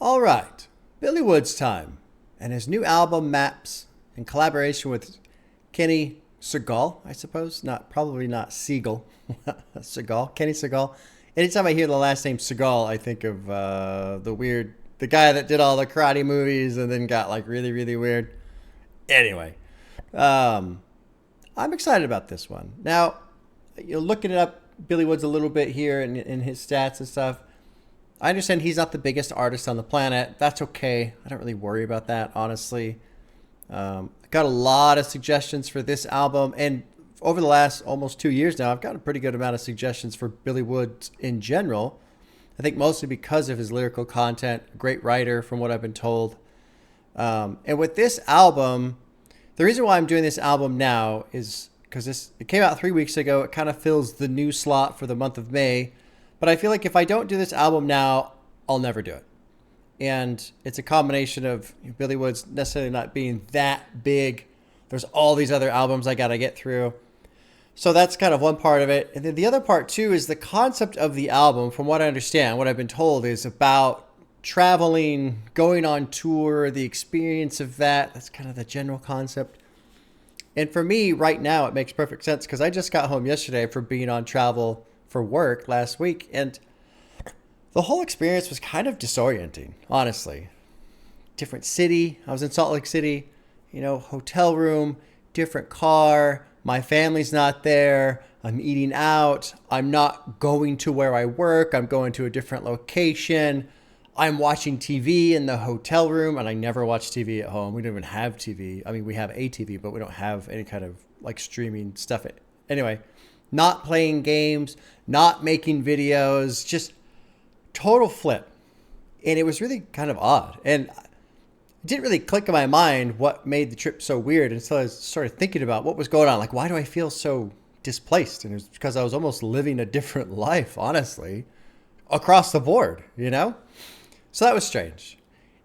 All right, Billy Woods time, and his new album Maps in collaboration with Kenny Segal, I suppose. Probably not Segal. Segal, Kenny Segal. Anytime I hear the last name Segal, I think of the guy that did all the karate movies and then got like really, really weird. Anyway, I'm excited about this one. Now, you're looking it up, Billy Woods a little bit here in his stats and stuff. I understand he's not the biggest artist on the planet. That's okay. I don't really worry about that, honestly. I got a lot of suggestions for this album, and over the last almost 2 years now, I've got a pretty good amount of suggestions for Billy Woods in general. I think mostly because of his lyrical content, great writer from what I've been told. And with this album, the reason why I'm doing this album now is because it came out 3 weeks ago. It kind of fills the new slot for the month of May. But I feel like if I don't do this album now, I'll never do it. And it's a combination of Billy Woods necessarily not being that big. There's all these other albums I got to get through. So that's kind of one part of it. And then the other part, too, is the concept of the album, from what I understand, what I've been told, is about traveling, going on tour, the experience of that. That's kind of the general concept. And for me, right now, it makes perfect sense because I just got home yesterday from being on travel for work last week, and the whole experience was kind of disorienting, honestly. Different city. I was in Salt Lake City, hotel room, different car. My family's not there. I'm eating out. I'm not going to where I work. I'm going to a different location. I'm watching TV in the hotel room, and I never watch TV at home. We don't even have TV. I mean, we have a TV, but we don't have any kind of like streaming stuff. Anyway, not playing games, not making videos, just total flip. And it was really kind of odd. And it didn't really click in my mind what made the trip so weird until I started thinking about what was going on. Like, why do I feel so displaced? And it was because I was almost living a different life, honestly, across the board, So that was strange.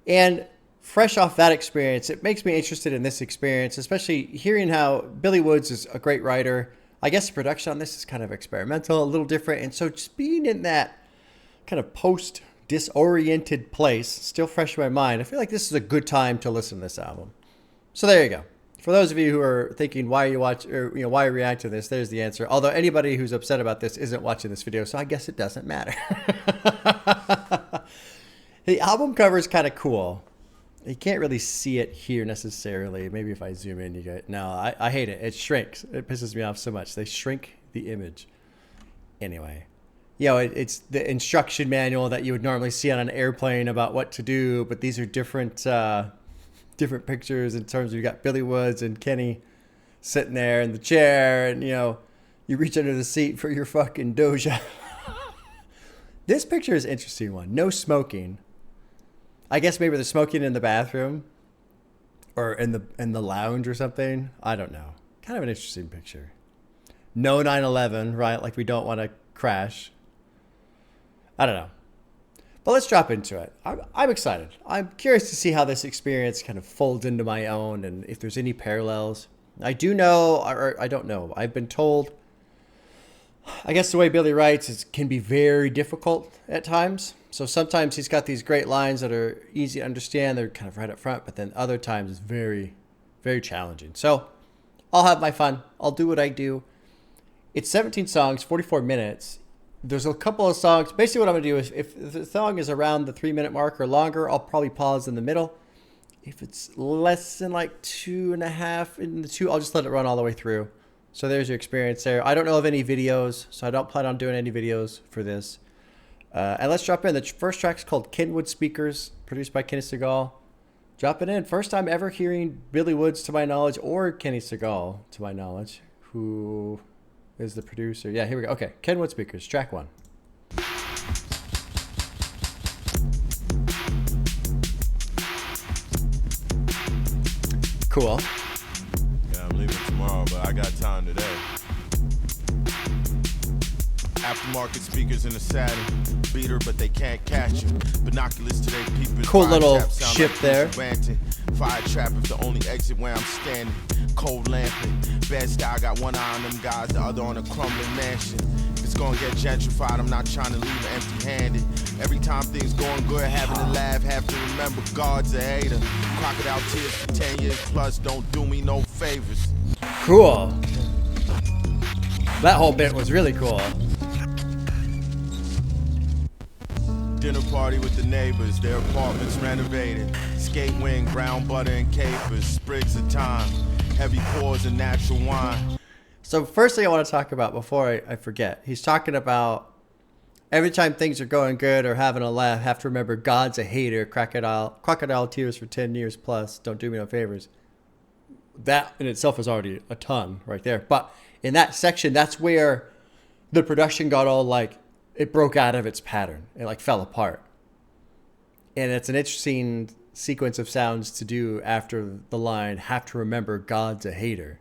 And fresh off that experience, it makes me interested in this experience, especially hearing how Billy Woods is a great writer. I guess the production on this is kind of experimental, a little different. And so just being in that kind of post-disoriented place, still fresh in my mind, I feel like this is a good time to listen to this album. So there you go. For those of you who are thinking, why you react to this, there's the answer. Although anybody who's upset about this isn't watching this video, so I guess it doesn't matter. The album cover is kind of cool. You can't really see it here necessarily. Maybe if I zoom in, you get... No, I hate it. It shrinks. It pisses me off so much. They shrink the image. Anyway. It's the instruction manual that you would normally see on an airplane about what to do, but these are different pictures in terms of you got Billy Woods and Kenny sitting there in the chair, and, you reach under the seat for your fucking Doja. This picture is an interesting one. No smoking. I guess maybe they're smoking in the bathroom or in the lounge or something. I don't know. Kind of an interesting picture. No 9/11, right? Like we don't want to crash. I don't know. But let's drop into it. I'm excited. I'm curious to see how this experience kind of folds into my own and if there's any parallels. I do know, or I don't know. I've been told, I guess the way Billy writes can be very difficult at times. So sometimes he's got these great lines that are easy to understand. They're kind of right up front. But then other times it's very, very challenging. So I'll have my fun. I'll do what I do. It's 17 songs, 44 minutes. There's a couple of songs. Basically what I'm going to do is if the song is around the 3-minute mark or longer, I'll probably pause in the middle. If it's less than like 2.5 in the 2, I'll just let it run all the way through. So there's your experience there. I don't know of any videos, so I don't plan on doing any videos for this. And let's drop in. The first track's called Kenwood Speakers, produced by Kenny Segal. Dropping in. First time ever hearing Billy Woods to my knowledge, or Kenny Segal to my knowledge, who is the producer. Yeah, here we go. Okay, Kenwood Speakers, track 1. Cool. Yeah, I'm leaving tomorrow, but I got time today. Aftermarket speakers in the saddle, beater, but they can't catch you. Binoculars today, people. Cool little ship like there. Fire trap is the only exit where I'm standing. Cold lamping, bed style, got one eye on them guys, the other on a crumbling mansion. It's gonna get gentrified, I'm not trying to leave it empty-handed. Every time things going good, having to laugh, have to remember God's a hater. Crocodile tears for 10 years plus, don't do me no favors. Cool. That whole bit was really cool. Dinner party with the neighbors, their apartments renovated. Skate wing, brown butter and capers, sprigs of thyme, heavy pours and natural wine. So first thing I want to talk about before I forget, he's talking about every time things are going good or having a laugh, have to remember God's a hater, crocodile tears for 10 years plus, don't do me no favors. That in itself is already a ton right there. But in that section, that's where the production got all like, it broke out of its pattern. It like fell apart. And it's an interesting sequence of sounds to do after the line, have to remember God's a hater.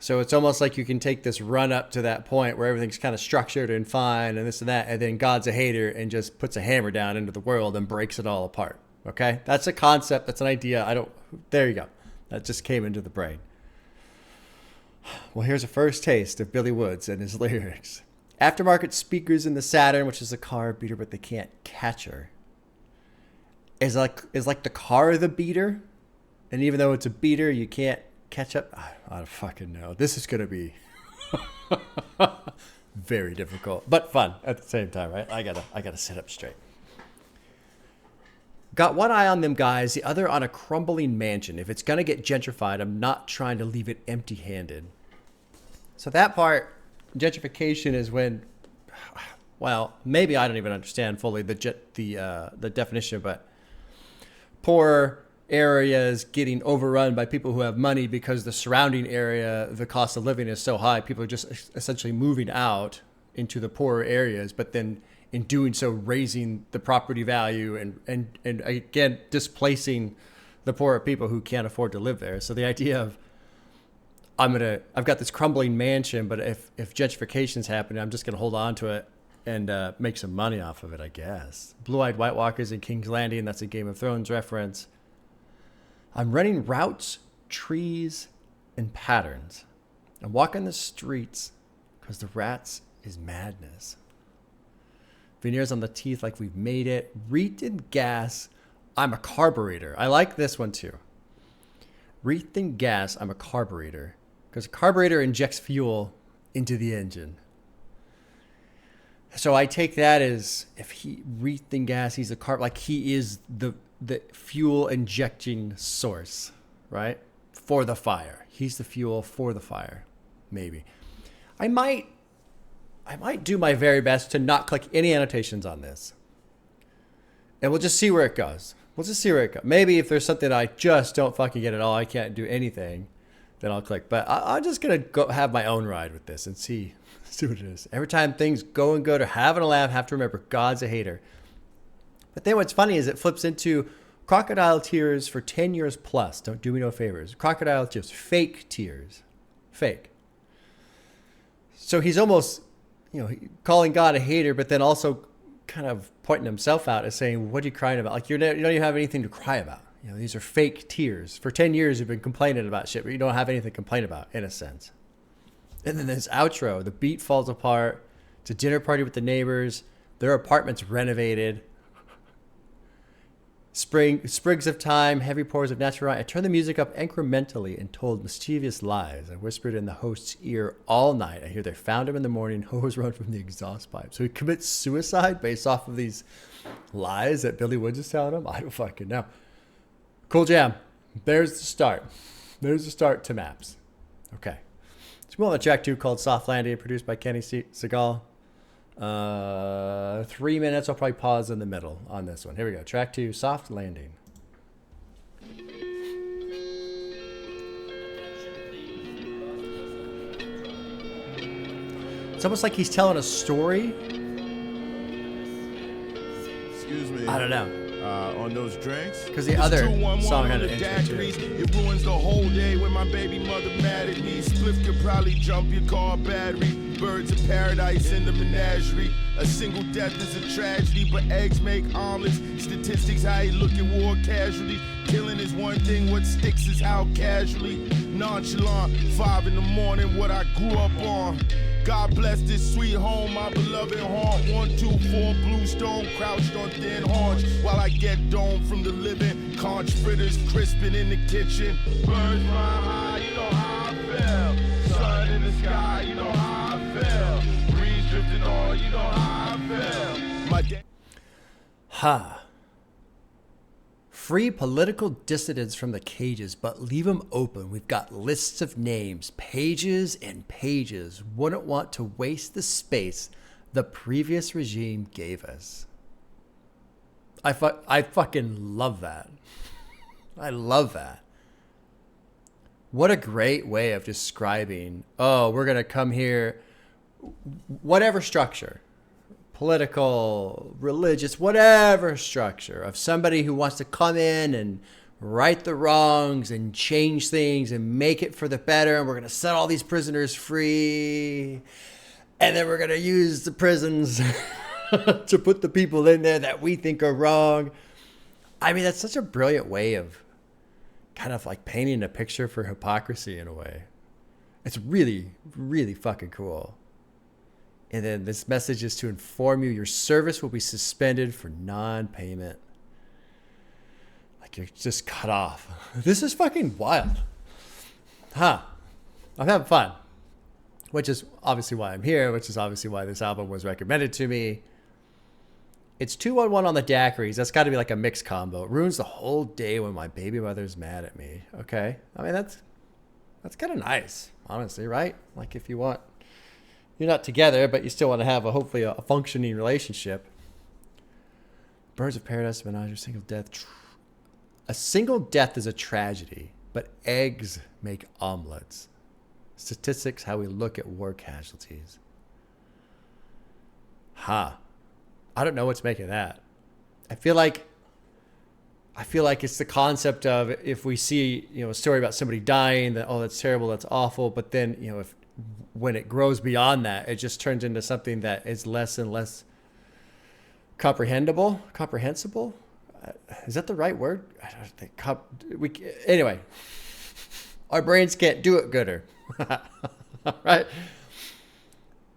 So it's almost like you can take this run up to that point where everything's kind of structured and fine and this and that, and then God's a hater and just puts a hammer down into the world and breaks it all apart. Okay? That's a concept. That's an idea. There you go. That just came into the brain. Well, here's a first taste of Billy Woods and his lyrics. Aftermarket speakers in the Saturn, which is a car beater, but they can't catch her. Is like the car the beater? And even though it's a beater, you can't catch up? I don't fucking know. This is going to be very difficult, but fun at the same time, right? I gotta sit up straight. Got one eye on them guys, the other on a crumbling mansion. If it's going to get gentrified, I'm not trying to leave it empty-handed. So that part, gentrification is when, well, maybe I don't even understand fully the definition, but poor areas getting overrun by people who have money because the surrounding area, the cost of living is so high, people are just essentially moving out into the poorer areas, but then in doing so raising the property value and again displacing the poorer people who can't afford to live there. So the idea of I've got this crumbling mansion, but if gentrification's happening, I'm just gonna hold on to it and make some money off of it, I guess. Blue-eyed White Walkers in King's Landing, that's a Game of Thrones reference. I'm running routes, trees, and patterns. I'm walking the streets because the rats is madness. Veneers on the teeth like we've made it. Wreathed in gas, I'm a carburetor. I like this one too. Wreathed in gas, I'm a carburetor. Because a carburetor injects fuel into the engine. So I take that as if he wreathed in gas, he's a like he is the fuel injecting source, right? For the fire. He's the fuel for the fire. Maybe. I might do my very best to not click any annotations on this. And we'll just see where it goes. Maybe if there's something I just don't fucking get at all, I can't do anything, then I'll click. But I'm just going to go have my own ride with this and see what it is. Every time things go and good or having a laugh, have to remember God's a hater. But then what's funny is it flips into crocodile tears for 10 years plus. Don't do me no favors. Crocodile tears. Fake tears. Fake. So he's almost, calling God a hater, but then also kind of pointing himself out as saying, what are you crying about? Like you don't even have anything to cry about. These are fake tears. For 10 years, you've been complaining about shit, but you don't have anything to complain about, in a sense. And then this outro, the beat falls apart. It's a dinner party with the neighbors. Their apartment's renovated. Sprigs of thyme, heavy pours of natural wine. I turned the music up incrementally and told mischievous lies. I whispered in the host's ear all night. I hear they found him in the morning, hose run from the exhaust pipe. So he commits suicide based off of these lies that Billy Woods is telling him? I don't fucking know. Cool jam. There's the start. To Maps. Okay. Let's move on to track 2 called Soft Landing, produced by Kenny Segal. 3 minutes. I'll probably pause in the middle on this one. Here we go. Track 2, Soft Landing. It's almost like he's telling a story. Excuse me. I don't know. On those drinks. Because the other song had an intro too. It ruins the whole day when my baby mother mad at me. Spliff could probably jump your car battery. Birds of paradise in the menagerie. A single death is a tragedy, but eggs make omelets. Statistics, how you look at war casualty. Killing is one thing, what sticks is how casually. Nonchalant, 5 in the morning, what I grew up on. God bless this sweet home, my beloved haunt. 1, 2, 4, bluestone, crouched on thin haunch. While I get domed from the living, conch fritters crisping in the kitchen. Birds flying high, you know how I feel. Sun in the sky, you know how I feel. Breeze drifting on, you know how I feel. My day. Free political dissidents from the cages, but leave them open. We've got lists of names, pages and pages. Wouldn't want to waste the space the previous regime gave us. I fucking love that. I love that. What a great way of describing, oh, we're going to come here, whatever structure. Political, religious, whatever structure of somebody who wants to come in and right the wrongs and change things and make it for the better. And we're going to set all these prisoners free. And then we're going to use the prisons to put the people in there that we think are wrong. I mean, that's such a brilliant way of kind of like painting a picture for hypocrisy in a way. It's really, really fucking cool. And then this message is to inform you your service will be suspended for non-payment. Like you're just cut off. This is fucking wild. I'm having fun. Which is obviously why I'm here, which is obviously why this album was recommended to me. It's 211 on the daiquiris. That's got to be like a mixed combo. It ruins the whole day when my baby mother's mad at me. Okay? I mean, that's kind of nice, honestly, right? Like if you want... You're not together, but you still want to have hopefully a functioning relationship. Birds of Paradise, Menage, single death. A single death is a tragedy, but eggs make omelets. Statistics, how we look at war casualties. I don't know what's making that. I feel like it's the concept of if we see, a story about somebody dying, that, oh, that's terrible, that's awful. But then, when it grows beyond that, it just turns into something that is less and less comprehensible. Is that the right word? I don't think. Anyway, our brains can't do it gooder, right?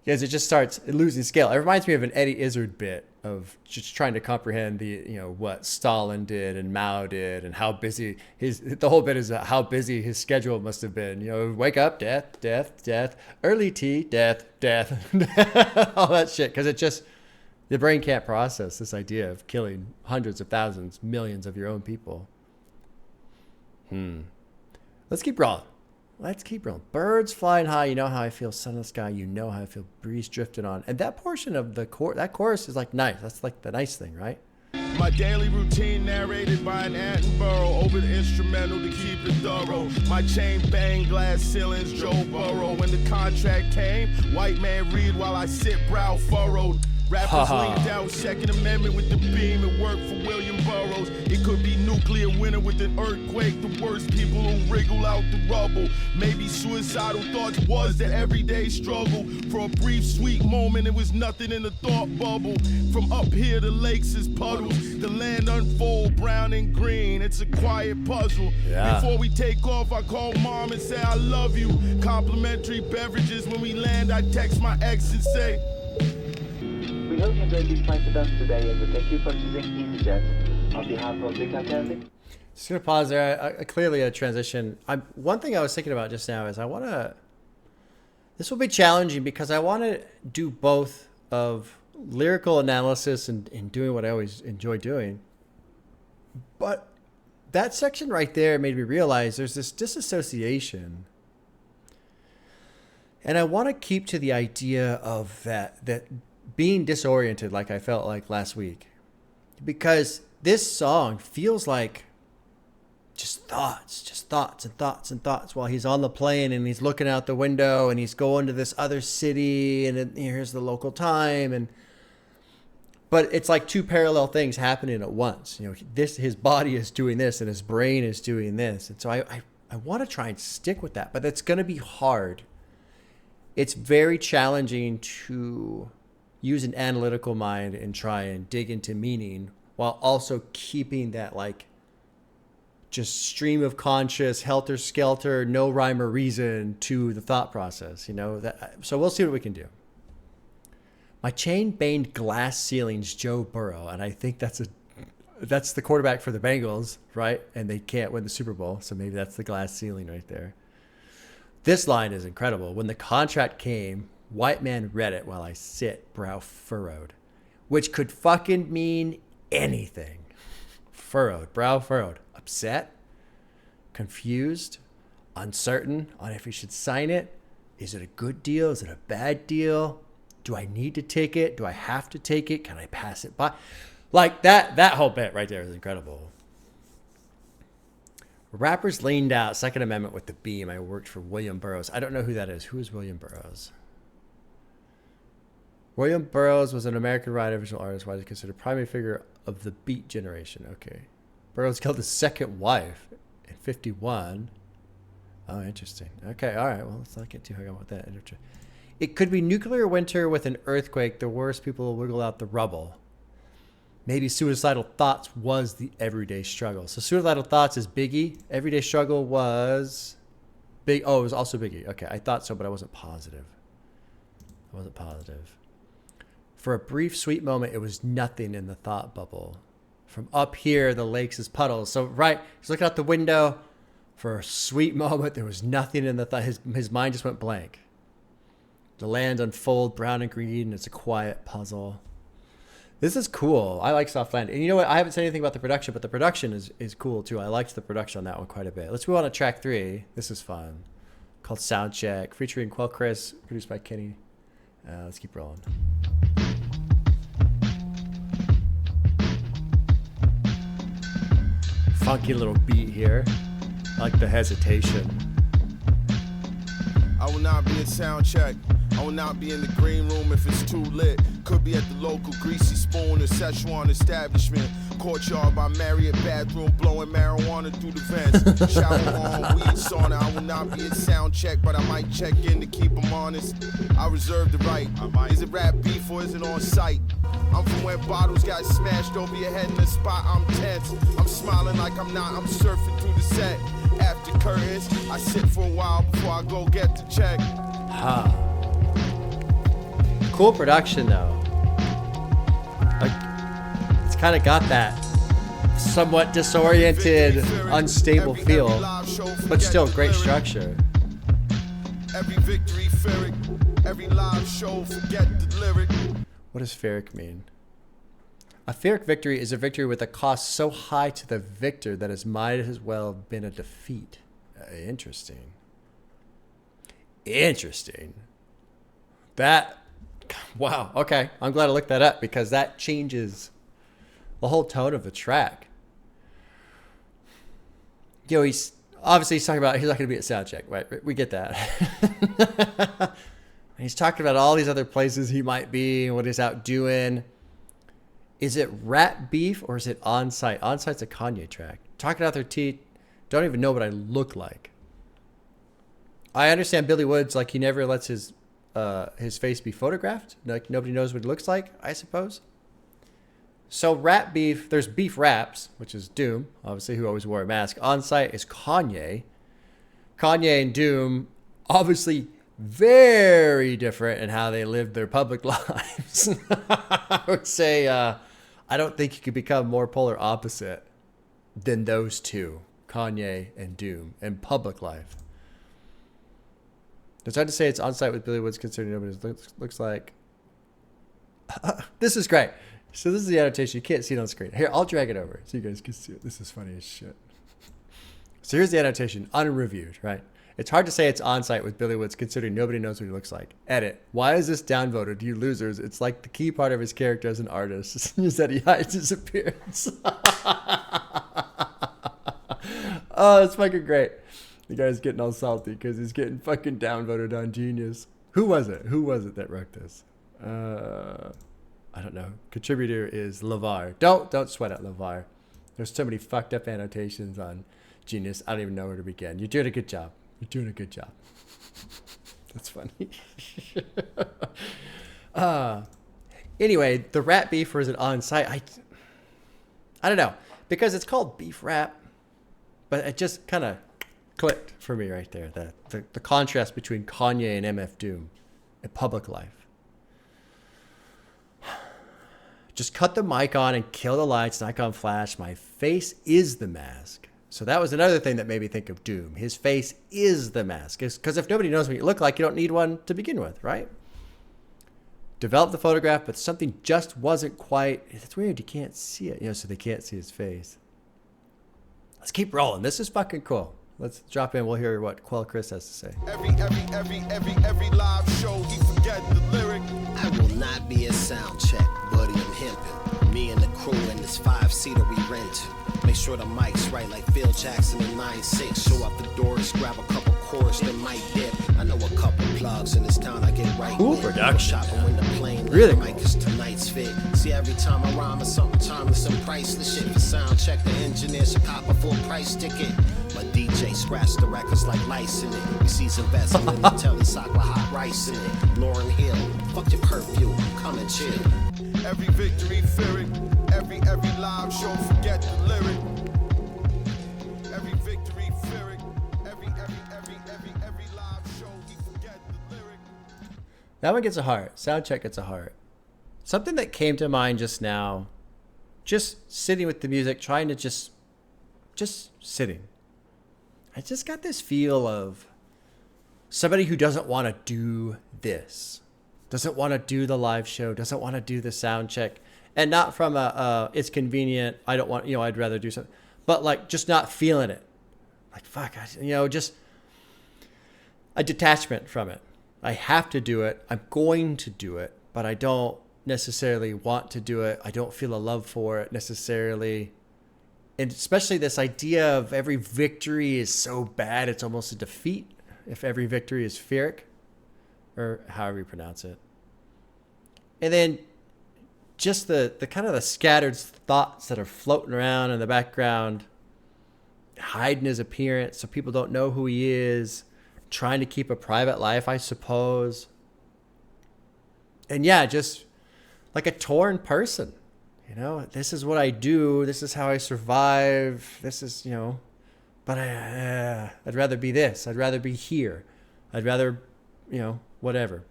Because it just starts losing scale. It reminds me of an Eddie Izzard bit of just trying to comprehend what Stalin did and Mao did and how busy the whole bit is how busy his schedule must have been. Wake up, death, death, death, early tea, death, death, all that shit. Because the brain can't process this idea of killing hundreds of thousands, millions of your own people. Let's keep rolling. Birds flying high, you know how I feel. Sun in the sky, you know how I feel. Breeze drifting on. And that portion of that chorus is like nice. That's like the nice thing, right? My daily routine narrated by an Attenborough over the instrumental to keep it thorough. My chain bang glass ceilings, Joe Burrow. When the contract came, white man read while I sit brow furrowed. Rappers leaned out Second Amendment with the beam. It worked for William Burroughs. It could be nuclear winter with an earthquake. The worst people who wriggle out the rubble. Maybe suicidal thoughts was the everyday struggle. For a brief sweet moment, it was nothing in the thought bubble. From up here, the lakes is puddles. The land unfold brown and green. It's a quiet puzzle. Yeah. Before we take off, I call mom and say I love you. Complimentary beverages. When we land, I text my ex and say, we hope you enjoyed these flights with us today, and we thank you for choosing EasyJet. On behalf of the captain. Just gonna pause there. Clearly a transition. One thing I was thinking about just now is this will be challenging because I want to do both of lyrical analysis and doing what I always enjoy doing. But that section right there made me realize there's this disassociation. And I want to keep to the idea of that being disoriented like I felt like last week. Because this song feels like just thoughts and thoughts while he's on the plane and he's looking out the window and he's going to this other city and here's the local time. But it's like two parallel things happening at once. His body is doing this and his brain is doing this. And so I want to try and stick with that, but it's going to be hard. It's very challenging to use an analytical mind and try and dig into meaning while also keeping that like just stream of conscious, helter skelter, no rhyme or reason to the thought process, you know. So we'll see what we can do. My chain-banged glass ceilings, Joe Burrow, and I think that's the quarterback for the Bengals, right? And they can't win the Super Bowl, so maybe that's the glass ceiling right there. This line is incredible. When the contract came, white man read it while I sit, brow furrowed, which could fucking mean anything. Furrowed, brow furrowed, upset, confused, uncertain on if he should sign it. Is it a good deal? Is it a bad deal? Do I need to take it? Do I have to take it? Can I pass it by? Like that whole bit right there is incredible. Rappers leaned out Second Amendment with the beam. I worked for William Burroughs. I don't know who that is. Who is William Burroughs? William Burroughs was an American writer, visual artist, widely considered primary figure of the Beat generation. Okay. Burroughs killed his second wife in 1951. Oh, interesting. Okay, all right. Well, let's not get too hung up with that. It could be nuclear winter with an earthquake. The worst people will wiggle out the rubble. Maybe suicidal thoughts was the everyday struggle. So suicidal thoughts is Biggie. Everyday struggle was big. Oh, it was also Biggie. Okay, I thought so, but I wasn't positive. For a brief, sweet moment, it was nothing in the thought bubble. From up here, the lakes is puddles. So right, he's looking out the window. For a sweet moment, there was nothing in the thought. His mind just went blank. The land unfold, brown and green. It's a quiet puzzle. This is cool. I like Soft Land. And you know what? I haven't said anything about the production, but the production is cool too. I liked the production on that one quite a bit. Let's move on to track 3. This is fun. Called Soundcheck, featuring Quell Chris, produced by Kenny. Let's keep rolling. Funky little beat here. I like the hesitation. I will not be in Soundcheck. I will not be in the green room if it's too lit. Could be at the local greasy spoon or Szechuan establishment. Courtyard by Marriott bathroom, blowing marijuana through the vents. Shower on, weed sauna. I will not be in Soundcheck, but I might check in to keep them honest. I reserve the right. Is it rap beef or is it on site? I'm from where bottles got smashed over your head in the spot. I'm tense. I'm smiling like I'm not. I'm surfing through the set. After curtains, I sit for a while before I go get the check. Cool production though. Like, it's kind of got that somewhat disoriented, unstable feel, but still great structure. Every victory ferric, every live show, forget the lyric. What does ferric mean? A ferric victory is a victory with a cost so high to the victor that it might as well have been a defeat. Interesting. Wow. Okay. I'm glad I looked that up because that changes the whole tone of the track. You know, he's talking about he's not going to be at Soundcheck, right? We get that. He's talking about all these other places he might be and what he's out doing. Is it rap beef or is it on site? On site's a Kanye track. Talking out their teeth. Don't even know what I look like. I understand Billy Woods, like he never lets his face be photographed. Like nobody knows what he looks like, I suppose. So rap beef, there's beef raps, which is Doom, obviously, who always wore a mask. On site is Kanye. Kanye and Doom, obviously very different in how they live their public lives. I would say I don't think you could become more polar opposite than those two, Kanye and Doom, in public life. It's hard to say it's on site with Billy Woods considering nobody looks like. This is great. So this is the annotation. You can't see it on the screen. Here, I'll drag it over so you guys can see it. This is funny as shit. So here's the annotation, unreviewed, right? It's hard to say it's on site with Billy Woods considering nobody knows what he looks like. Edit. Why is this downvoted? You losers. It's like the key part of his character as an artist is that he hides his appearance. Oh, it's fucking great. The guy's getting all salty because he's getting fucking downvoted on Genius. Who was it that wrote this? I don't know. Contributor is LeVar. Don't sweat at LeVar. There's so many fucked up annotations on Genius. I don't even know where to begin. You're doing a good job. That's funny. Anyway, the rap beef or is it on site? I don't know. Because it's called beef rap. But it just kind of clicked for me right there. The contrast between Kanye and MF Doom in public life. Just cut the mic on and kill the lights, Nikon flash. My face is the mask. So that was another thing that made me think of Doom. His face is the mask. Because if nobody knows what you look like, you don't need one to begin with, right? Developed the photograph, but something just wasn't quite. It's weird. You can't see it. So they can't see his face. Let's keep rolling. This is fucking cool. Let's drop in. We'll hear what Quell Chris has to say. Every live show, he forget the lyric. I will not be a sound check, buddy. I'm hemping. Me and the crew in this 5-seater we rent. Make sure the mic's right like Phil Jackson in 9-6. Show up the doors, grab a couple chords, then mic dip. I know a couple plugs in this town I get right cool with. production. Shopping when the plane really mic is tonight's fit. See, every time I rhyme with something timeless and priceless shit. For sound check, the engineer should cop a full price ticket. My DJ scratch the records like lice in it. We see some vessel in the telly sock with hot rice in it. Lauren Hill, fuck your curfew, come and chill. Every victory fearing, every live show forget the lyric. Every victory fearing, every live show he forget the lyric. That one gets a heart. Soundcheck gets a heart. Something that came to mind just now, just sitting with the music, trying to just sitting. I just got this feel of somebody who doesn't want to do this. Doesn't want to do the live show, doesn't want to do the sound check, and not from it's convenient, I don't want, I'd rather do something, but like just not feeling it. Like, fuck, just a detachment from it. I have to do it. I'm going to do it, but I don't necessarily want to do it. I don't feel a love for it necessarily. And especially this idea of every victory is so bad, it's almost a defeat. If every victory is Pyrrhic, or however you pronounce it. And then just the kind of the scattered thoughts that are floating around in the background, hiding his appearance so people don't know who he is, trying to keep a private life, I suppose. And yeah, just like a torn person. This is what I do. This is how I survive. This is, but I'd rather be this. I'd rather be here. I'd rather, whatever.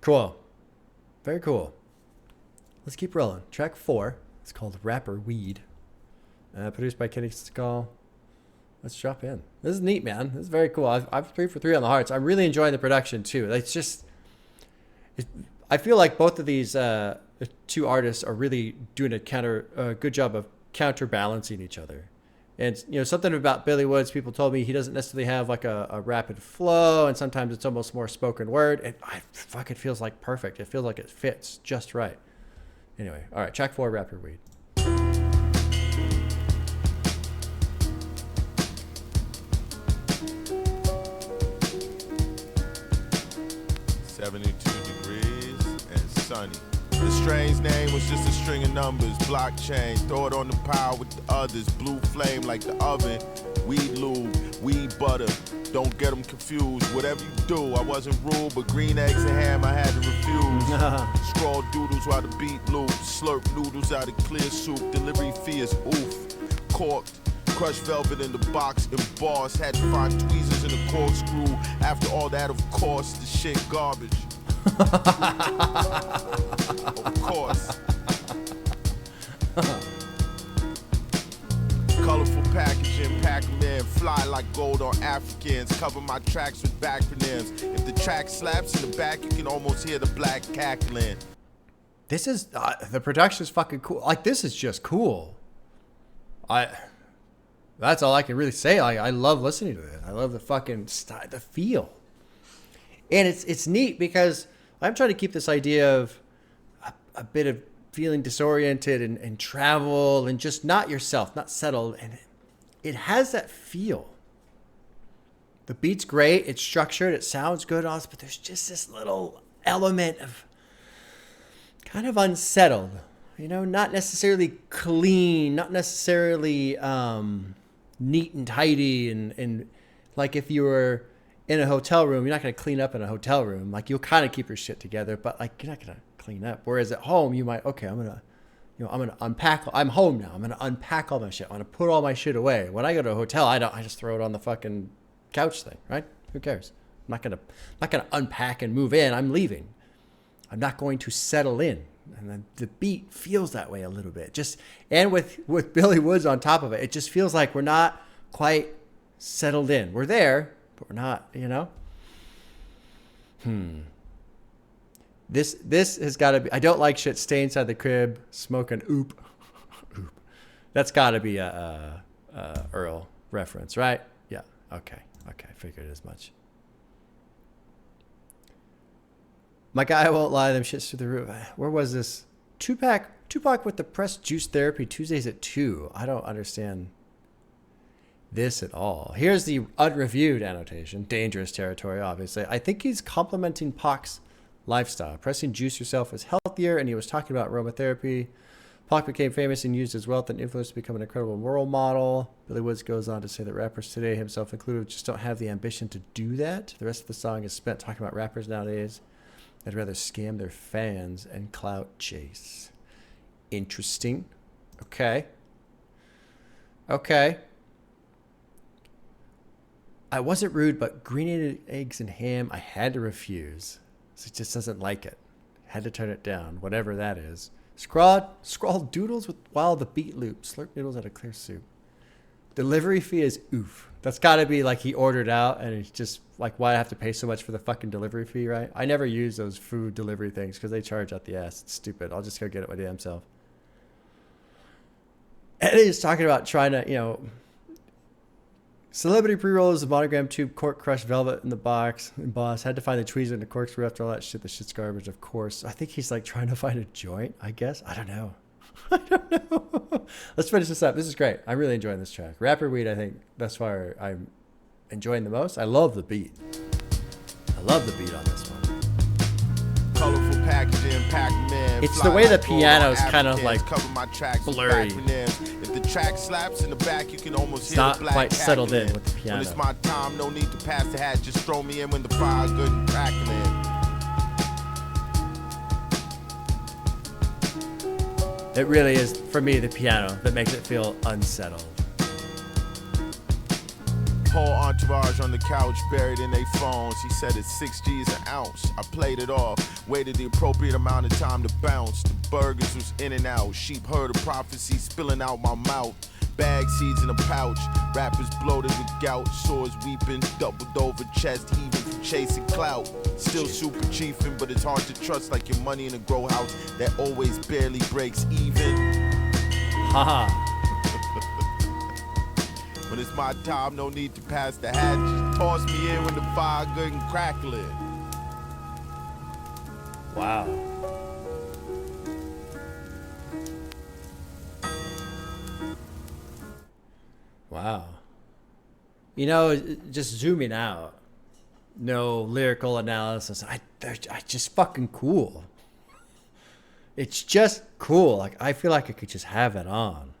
Cool. Very cool. Let's keep rolling. Track 4. It's called Rapper Weed. Produced by Kenny Segal. Let's drop in. This is neat, man. This is very cool. I've 3 for 3 on the hearts. I'm really enjoying the production too. It's just, I feel like both of these two artists are really doing a good job of counterbalancing each other. And something about Billy Woods, people told me he doesn't necessarily have like a rapid flow, and sometimes it's almost more spoken word. And it feels like perfect. It feels like it fits just right. Anyway, all right, track 4, Rapper Weed. 72 degrees and sunny. The strange name was just a string of numbers. Blockchain, throw it on the pile with the others. Blue flame like the oven. Weed lube, weed butter. Don't get them confused. Whatever you do, I wasn't rude, but green eggs and ham I had to refuse. Scroll doodles while the beat loops. Slurp noodles out of clear soup. Delivery fee is oof. Corked. Crushed velvet in the box, embossed. Had to find tweezers in the corkscrew. After all that, of course, the shit garbage. Of course. Colorful packaging, pack 'em in. Fly like gold on Africans. Cover my tracks with acronyms. If the track slaps in the back, you can almost hear the black cackling. This is, the production's fucking cool. Like, this is just cool. That's all I can really say. I love listening to it. I love the fucking style, the feel. And it's neat because I'm trying to keep this idea of a bit of feeling disoriented and travel and just not yourself, not settled. And it has that feel. The beat's great. It's structured. It sounds good. But there's just this little element of kind of unsettled. Not necessarily clean, not necessarily neat and tidy. And like if you were in a hotel room, you're not going to clean up in a hotel room. Like, you'll kind of keep your shit together, but like, you're not going to clean up. Whereas at home, you might, okay, I'm going to, I'm going to unpack. I'm home now. I'm going to unpack all my shit. I'm going to put all my shit away. When I go to a hotel, I just throw it on the fucking couch thing, right? Who cares? I'm not going to unpack and move in. I'm leaving. I'm not going to settle in. And then the beat feels that way a little bit. And with Billy Woods on top of it, it just feels like we're not quite settled in. We're there, but we're not, This has got to be. I don't like shit. Stay inside the crib, smoking oop. That's got to be a Earl reference, right? Yeah. Okay. Figured as much. My guy won't lie. Them shits through the roof. Where was this? Tupac with the pressed juice therapy Tuesdays at 2. I don't understand this at all. Here's the unreviewed annotation. Dangerous territory, obviously. I think he's complimenting Pac's lifestyle. Pressing juice yourself is healthier, and he was talking about aromatherapy. Pac became famous and used his wealth and influence to become an incredible role model. Billy Woods goes on to say that rappers today, himself included, just don't have the ambition to do that. The rest of the song is spent talking about rappers nowadays. They'd rather scam their fans and clout chase. Interesting. Okay. I wasn't rude, but green eggs and ham, I had to refuse. So it just doesn't like it. Had to turn it down, whatever that is. Scrawl doodles while the beat loops. Slurp noodles out of clear soup. Delivery fee is oof. That's got to be like he ordered out and it's just like, why I have to pay so much for the fucking delivery fee, right? I never use those food delivery things because they charge out the ass. It's stupid. I'll just go get it my damn self. Eddie's talking about trying to, celebrity pre-rolls, a monogram tube, cork crushed velvet in the box. And boss had to find the tweezer and the corkscrew after all that shit. The shit's garbage, of course. I think he's like trying to find a joint, I guess. I don't know. Let's finish this up. This is great. I'm really enjoying this track. Rapper Weed, I think thus far I'm enjoying the most. I love the beat. On this one. Colorful packaging, Pac-Man. It's the way the piano's kind of like blurry. If the track slaps in the back, you can almost hear not the black quite settled in with the piano. When it's my time, no need to pass the hat. Just throw me in when the fire good and crackling. It really is, for me, the piano that makes it feel unsettled. Whole entourage on the couch, buried in their phones. He said it's 6 G's an ounce. I played it off, waited the appropriate amount of time to bounce. The burgers was in and out. Sheep heard a prophecy spilling out my mouth. Bag seeds in a pouch. Rappers bloated with gout. Sores weeping, doubled over chest heaving from chasing clout. Still super chiefin', but it's hard to trust like your money in a grow house that always barely breaks even. Haha. When it's my time, no need to pass the hat. Just toss me in when the fire good and crackling. Wow. Wow. Just zooming out, no lyrical analysis. They're just fucking cool. It's just cool. Like, I feel like I could just have it on.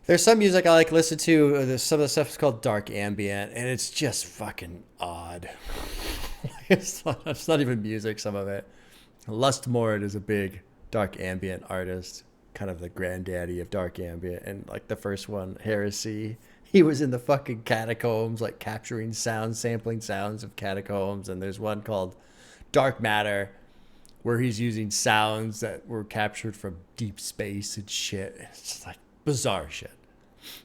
There's some music I like to listen to. Some of the stuff is called dark ambient, and it's just fucking odd. It's not even music, some of it. Lustmord is a big dark ambient artist, kind of the granddaddy of dark ambient. And like the first one, Heresy, he was in the fucking catacombs, like capturing sounds, sampling sounds of catacombs. And there's one called Dark Matter, where he's using sounds that were captured from deep space and shit. It's just like bizarre shit.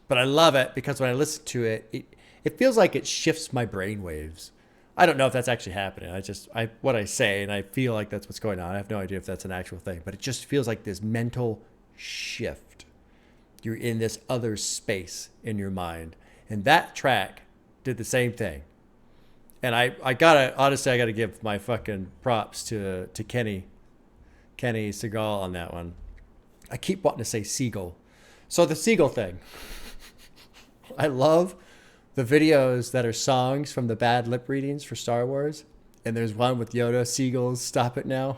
But I love it because when I listen to it, it feels like it shifts my brain waves. I don't know if that's actually happening. What I say, and I feel like that's what's going on. I have no idea if that's an actual thing, but it just feels like this mental shift. You're in this other space in your mind. And that track did the same thing. And I gotta give my fucking props to Kenny Segal on that one. I keep wanting to say Segal. So the Segal thing. I love the videos that are songs from the bad lip readings for Star Wars. And there's one with Yoda, Seagulls, Stop It Now.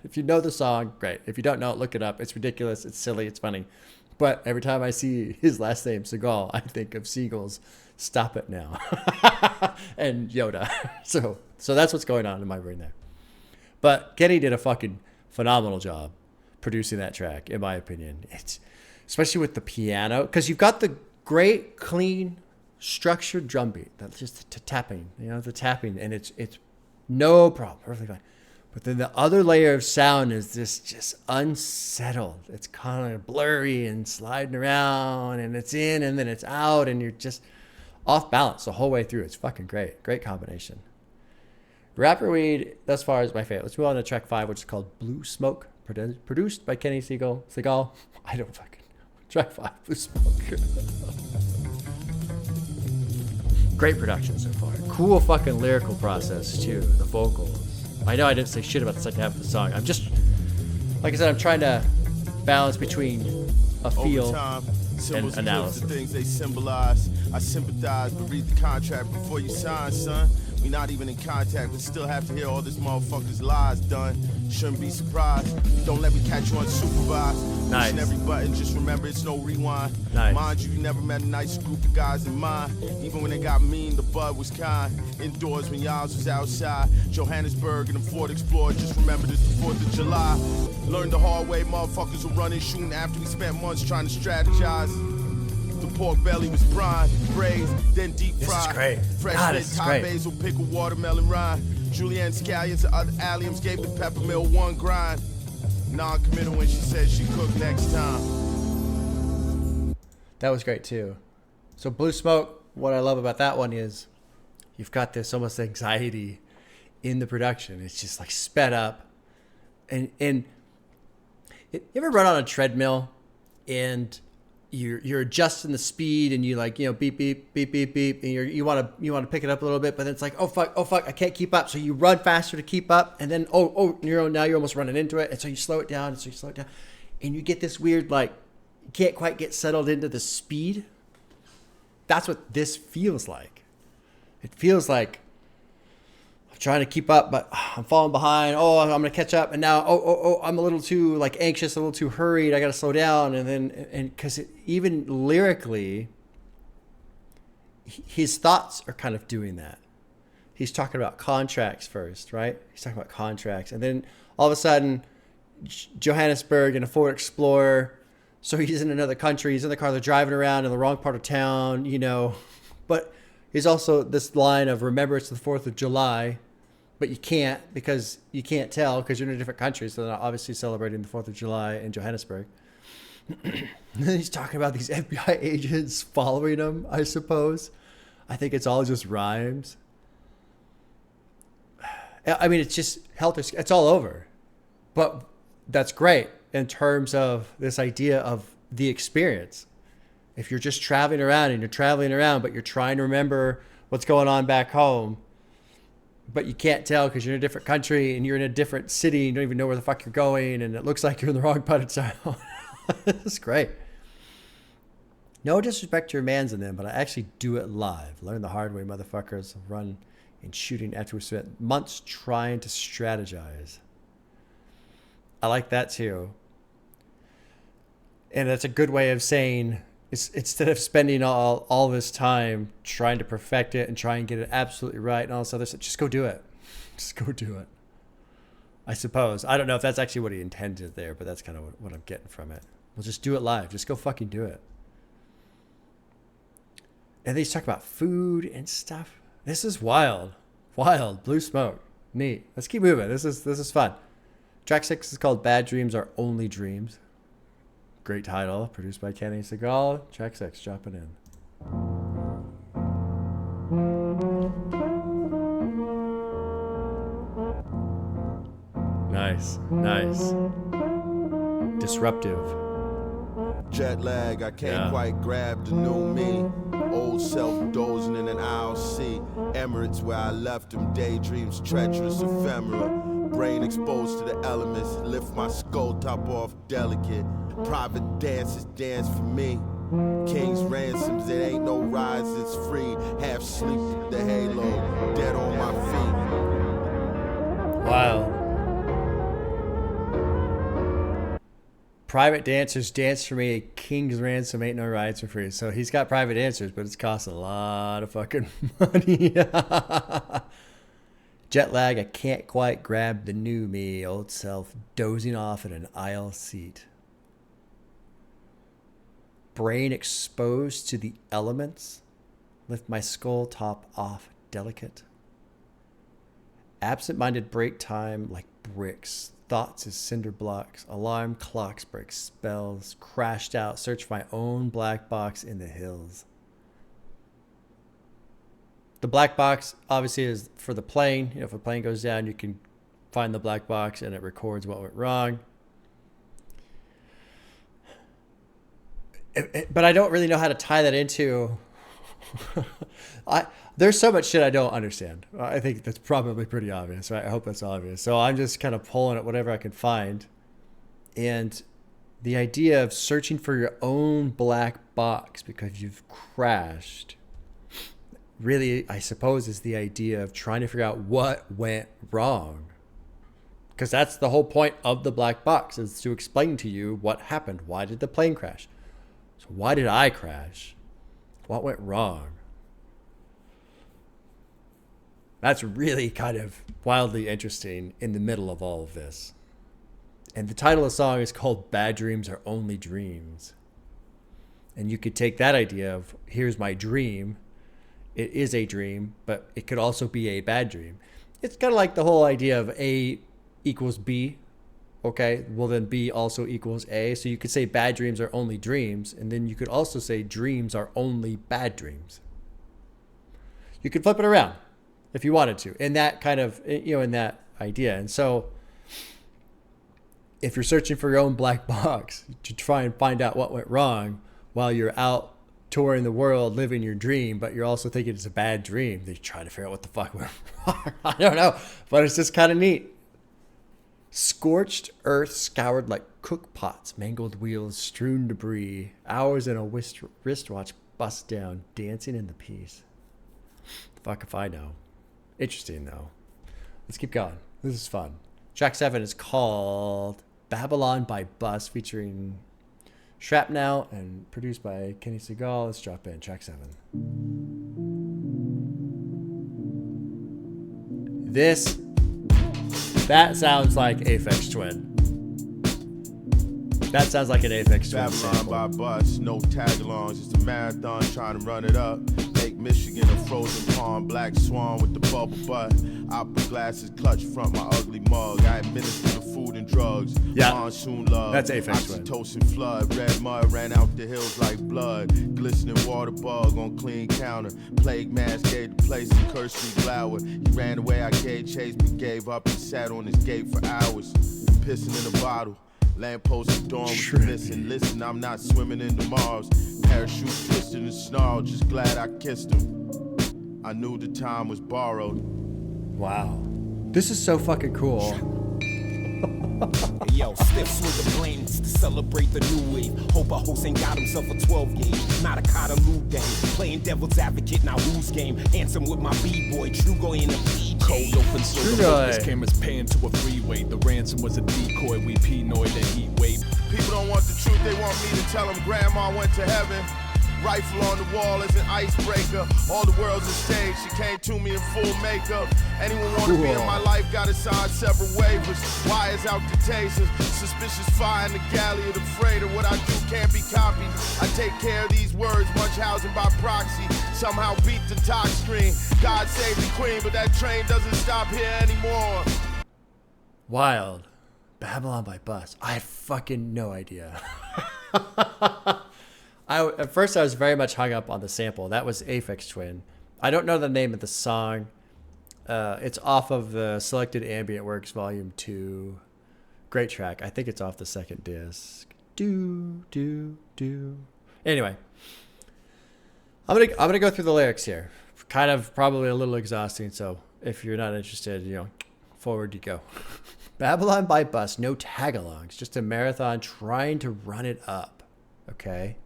If you know the song, great. If you don't know it, look it up. It's ridiculous. It's silly. It's funny. But every time I see his last name, Segal, I think of Seagulls, Stop It Now. And Yoda. So that's what's going on in my brain there. But Kenny did a fucking phenomenal job producing that track, in my opinion. It's especially with the piano, because you've got the great, clean, structured drum beat. That's just tapping, the tapping, and it's no problem, perfectly fine. But then the other layer of sound is this just unsettled. It's kind of blurry and sliding around, and it's in and then it's out, and you're just off balance the whole way through. It's fucking great. Great combination. Rapper Weed, thus far, is my favorite. Let's move on to track 5, which is called Blue Smoke, produced by Kenny Segal. I don't fucking know. Track 5, Blue Smoke. Great production so far. Cool fucking lyrical process, too. The vocals. I know I didn't say shit about the second half of the song. I'm just, like I said, I'm trying to balance between a feel and analysis. The things they symbolize. I sympathize, but read the contract before you sign, son. We not even in contact, but still have to hear all this motherfucker's lies done. Shouldn't be surprised. Don't let me catch you unsupervised. Nice. Pushing every button, just remember it's no rewind. Nice. Mind you never met a nice group of guys in mine. Even when they got mean, the bud was kind. Indoors when y'all was outside. Johannesburg and the Ford Explorer, just remember this the 4th of July. Learned the hard way, motherfuckers were running, shooting after we spent months trying to strategize. The pork belly was brine, braised, then deep fried. This is great. Fresh God, mint, this is Thai great. basil, pickle, watermelon rind. Julienne scallions and other alliums gave the peppermill one grind. Non-committal when she said she cook next time. That was great too. So Blue Smoke, what I love about that one is you've got this almost anxiety in the production. It's just like sped up. And you ever run on a treadmill and you're adjusting the speed and you like, beep, beep, beep, beep, beep, and you want to pick it up a little bit, but then it's like, oh fuck, I can't keep up. So you run faster to keep up, and then now you're almost running into it, and so you slow it down, and you get this weird, like, you can't quite get settled into the speed. That's what this feels like. It feels like I'm trying to keep up, but I'm falling behind. Oh, I'm gonna catch up, and now I'm a little too like anxious, a little too hurried. I gotta slow down, and because even lyrically, his thoughts are kind of doing that. He's talking about contracts first, right? He's talking about contracts, and then all of a sudden, Johannesburg and a Ford Explorer. So he's in another country. He's in the car. They're driving around in the wrong part of town, But he's also this line of remember it's the 4th of July. But you can't because you can't tell because you're in a different country. So they're not obviously celebrating the 4th of July in Johannesburg. And then he's talking about these FBI agents following him, I suppose. I think it's all just rhymes. I mean, it's just helter. It's all over. But that's great in terms of this idea of the experience. If you're just traveling around, but you're trying to remember what's going on back home, but you can't tell because you're in a different country and you're in a different city. You don't even know where the fuck you're going. And it looks like you're in the wrong part of town. It's great. No disrespect to your mans in them, but I actually do it live. Learn the hard way, motherfuckers. Run and shooting after we spent months trying to strategize. I like that too. And that's a good way of saying, instead of spending all this time trying to perfect it and try and get it absolutely right and all this other stuff, just go do it. Just go do it. I suppose. I don't know if that's actually what he intended there, but that's kind of what I'm getting from it. Well, just do it live. Just go fucking do it. And then he's talking about food and stuff. This is wild. Wild. Blue Smoke. Neat. Let's keep moving. This is fun. Track 6 is called Bad Dreams Are Only Dreams. Great title, produced by Kenny Segal. Track 6, dropping in. Nice. Disruptive. Jet lag, I can't quite grab the new me. Old self dozing in an aisle seat. Emirates where I left them, daydreams, treacherous ephemera. Brain exposed to the elements, lift my skull top off delicate. Private dances dance for me. King's ransoms, it ain't no rise, it's free. Half sleep with the halo, dead on my feet. Wow. Private dancers dance for me. King's ransom ain't no rides for free. So he's got private dancers, but it's cost a lot of fucking money. Jet lag, I can't quite grab the new me. Old self dozing off in an aisle seat. Brain exposed to the elements. Lift my skull top off delicate. Absent-minded break time like bricks. Thoughts as cinder blocks. Alarm clocks break spells. Crashed out. Search for my own black box in the hills. The black box obviously is for the plane. You know, if a plane goes down, you can find the black box and it records what went wrong. But I don't really know how to tie that into... There's so much shit I don't understand. I think that's probably pretty obvious, right? I hope that's obvious. So I'm just kind of pulling at whatever I can find. And the idea of searching for your own black box because you've crashed really, I suppose, is the idea of trying to figure out what went wrong. Because that's the whole point of the black box, is to explain to you what happened. Why did the plane crash? So why did I crash? What went wrong? That's really kind of wildly interesting in the middle of all of this. And the title of the song is called Bad Dreams Are Only Dreams. And you could take that idea of, here's my dream. It is a dream, but it could also be a bad dream. It's kind of like the whole idea of A equals B. Okay, well then B also equals A. So you could say bad dreams are only dreams. And then you could also say dreams are only bad dreams. You could flip it around if you wanted to, in that kind of, in that idea. And so if you're searching for your own black box to try and find out what went wrong while you're out touring the world, living your dream, but you're also thinking it's a bad dream, then you're trying to figure out what the fuck went wrong. I don't know, but it's just kind of neat. Scorched earth scoured like cook pots, mangled wheels, strewn debris, hours in a wristwatch bust down, dancing in the peace. Fuck if I know. Interesting, though. Let's keep going. This is fun. Track 7 is called Babylon by Bus, featuring Shrapnel and produced by Kenny Segal. Let's drop in track 7. That sounds like Aphex Twin. That sounds like an Aphex Twin sample. Babylon by bus, no tag-alongs, just a marathon trying to run it up. Lake Michigan, a frozen pond, black swan with the bubble butt. Opera glasses clutch front my ugly mug. I administer the food and drugs. Yeah, monsoon love. That's Aphex Twin. Oxytocin flood, red mud ran out the hills like blood. Glistening water bug on clean counter. Plague mask gave the place a cursory glower. He ran away, I gave chase, but gave up and sat on his gate for hours. Pissing in a bottle. Lamppost at dawn was missing. Listen, I'm not swimming into Mars. Parachute twisted and snarled. Just glad I kissed him. I knew the time was borrowed. Wow. This is so fucking cool. Yo, stiffs with the blames to celebrate the new wave. Hope a host ain't got himself a 12 gauge. Not a card of loot game. Playing devil's advocate, now whose game? Handsome with my B-boy, true going in the PJ. Cold open so the focus cameras paying to a freeway. The ransom was a decoy, we Pinoy the heat wave. People don't want the truth, they want me to tell them grandma went to heaven. Rifle on the wall is an icebreaker. All the world's a stage, she came to me in full makeup. Anyone want to be in my life, gotta sign several waivers. Wires out the tasers, suspicious fire in the galley of the freighter. What I do can't be copied. I take care of these words, Munchausen by proxy. Somehow beat the talk screen. God save the queen, but that train doesn't stop here anymore. Wild. Babylon by Bus. I had fucking no idea. At first I was very much hung up on the sample. That was Aphex Twin. I don't know the name of the song. It's off of the Selected Ambient Works Volume 2. Great track. I think it's off the second disc. Anyway. I'm gonna go through the lyrics here. Kind of probably a little exhausting, so if you're not interested, forward you go. Babylon by Bus, no tag-alongs, just a marathon trying to run it up. Okay?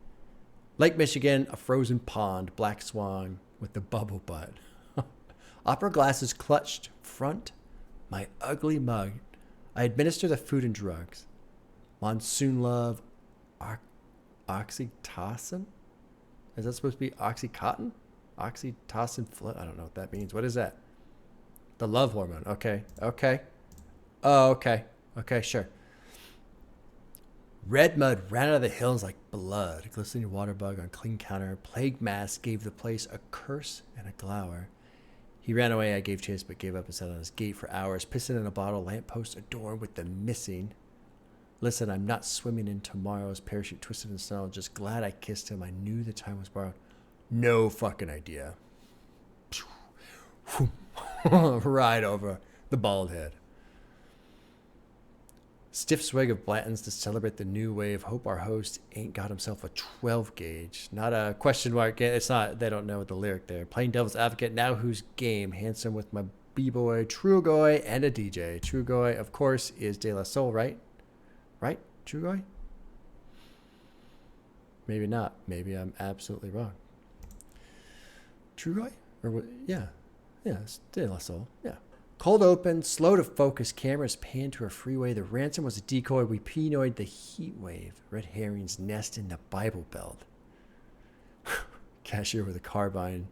Lake Michigan, a frozen pond, black swan with the bubble butt. Opera glasses clutched front, my ugly mug. I administer the food and drugs. Monsoon love, oxytocin? Is that supposed to be oxycontin? Oxytocin flood? I don't know what that means. What is that? The love hormone. Okay. Okay. Oh, okay. Okay, sure. Red mud ran out of the hills like blood. Glistening water bug on clean counter. Plague mask gave the place a curse and a glower. He ran away. I gave chase, but gave up and sat on his gate for hours. Piston in a bottle. Lamppost adorned with the missing. Listen, I'm not swimming in tomorrow's parachute twisted in snow. Just glad I kissed him. I knew the time was borrowed. No fucking idea. Right over the bald head. Stiff swig of Blanton's to celebrate the new wave. Hope our host ain't got himself a 12 gauge. Not a question mark. It's not. They don't know the lyric there. Playing devil's advocate. Now who's game? Handsome with my b-boy, Trugoy, and a DJ. Trugoy, of course, is De La Soul, right? Right? Trugoy? Maybe not. Maybe I'm absolutely wrong. Trugoy? Or what? Yeah. Yeah, it's De La Soul. Yeah. Cold open, slow to focus, cameras pan to a freeway. The ransom was a decoy. We pinoyed the heat wave. Red herrings nest in the Bible Belt. Cashier with a carbine.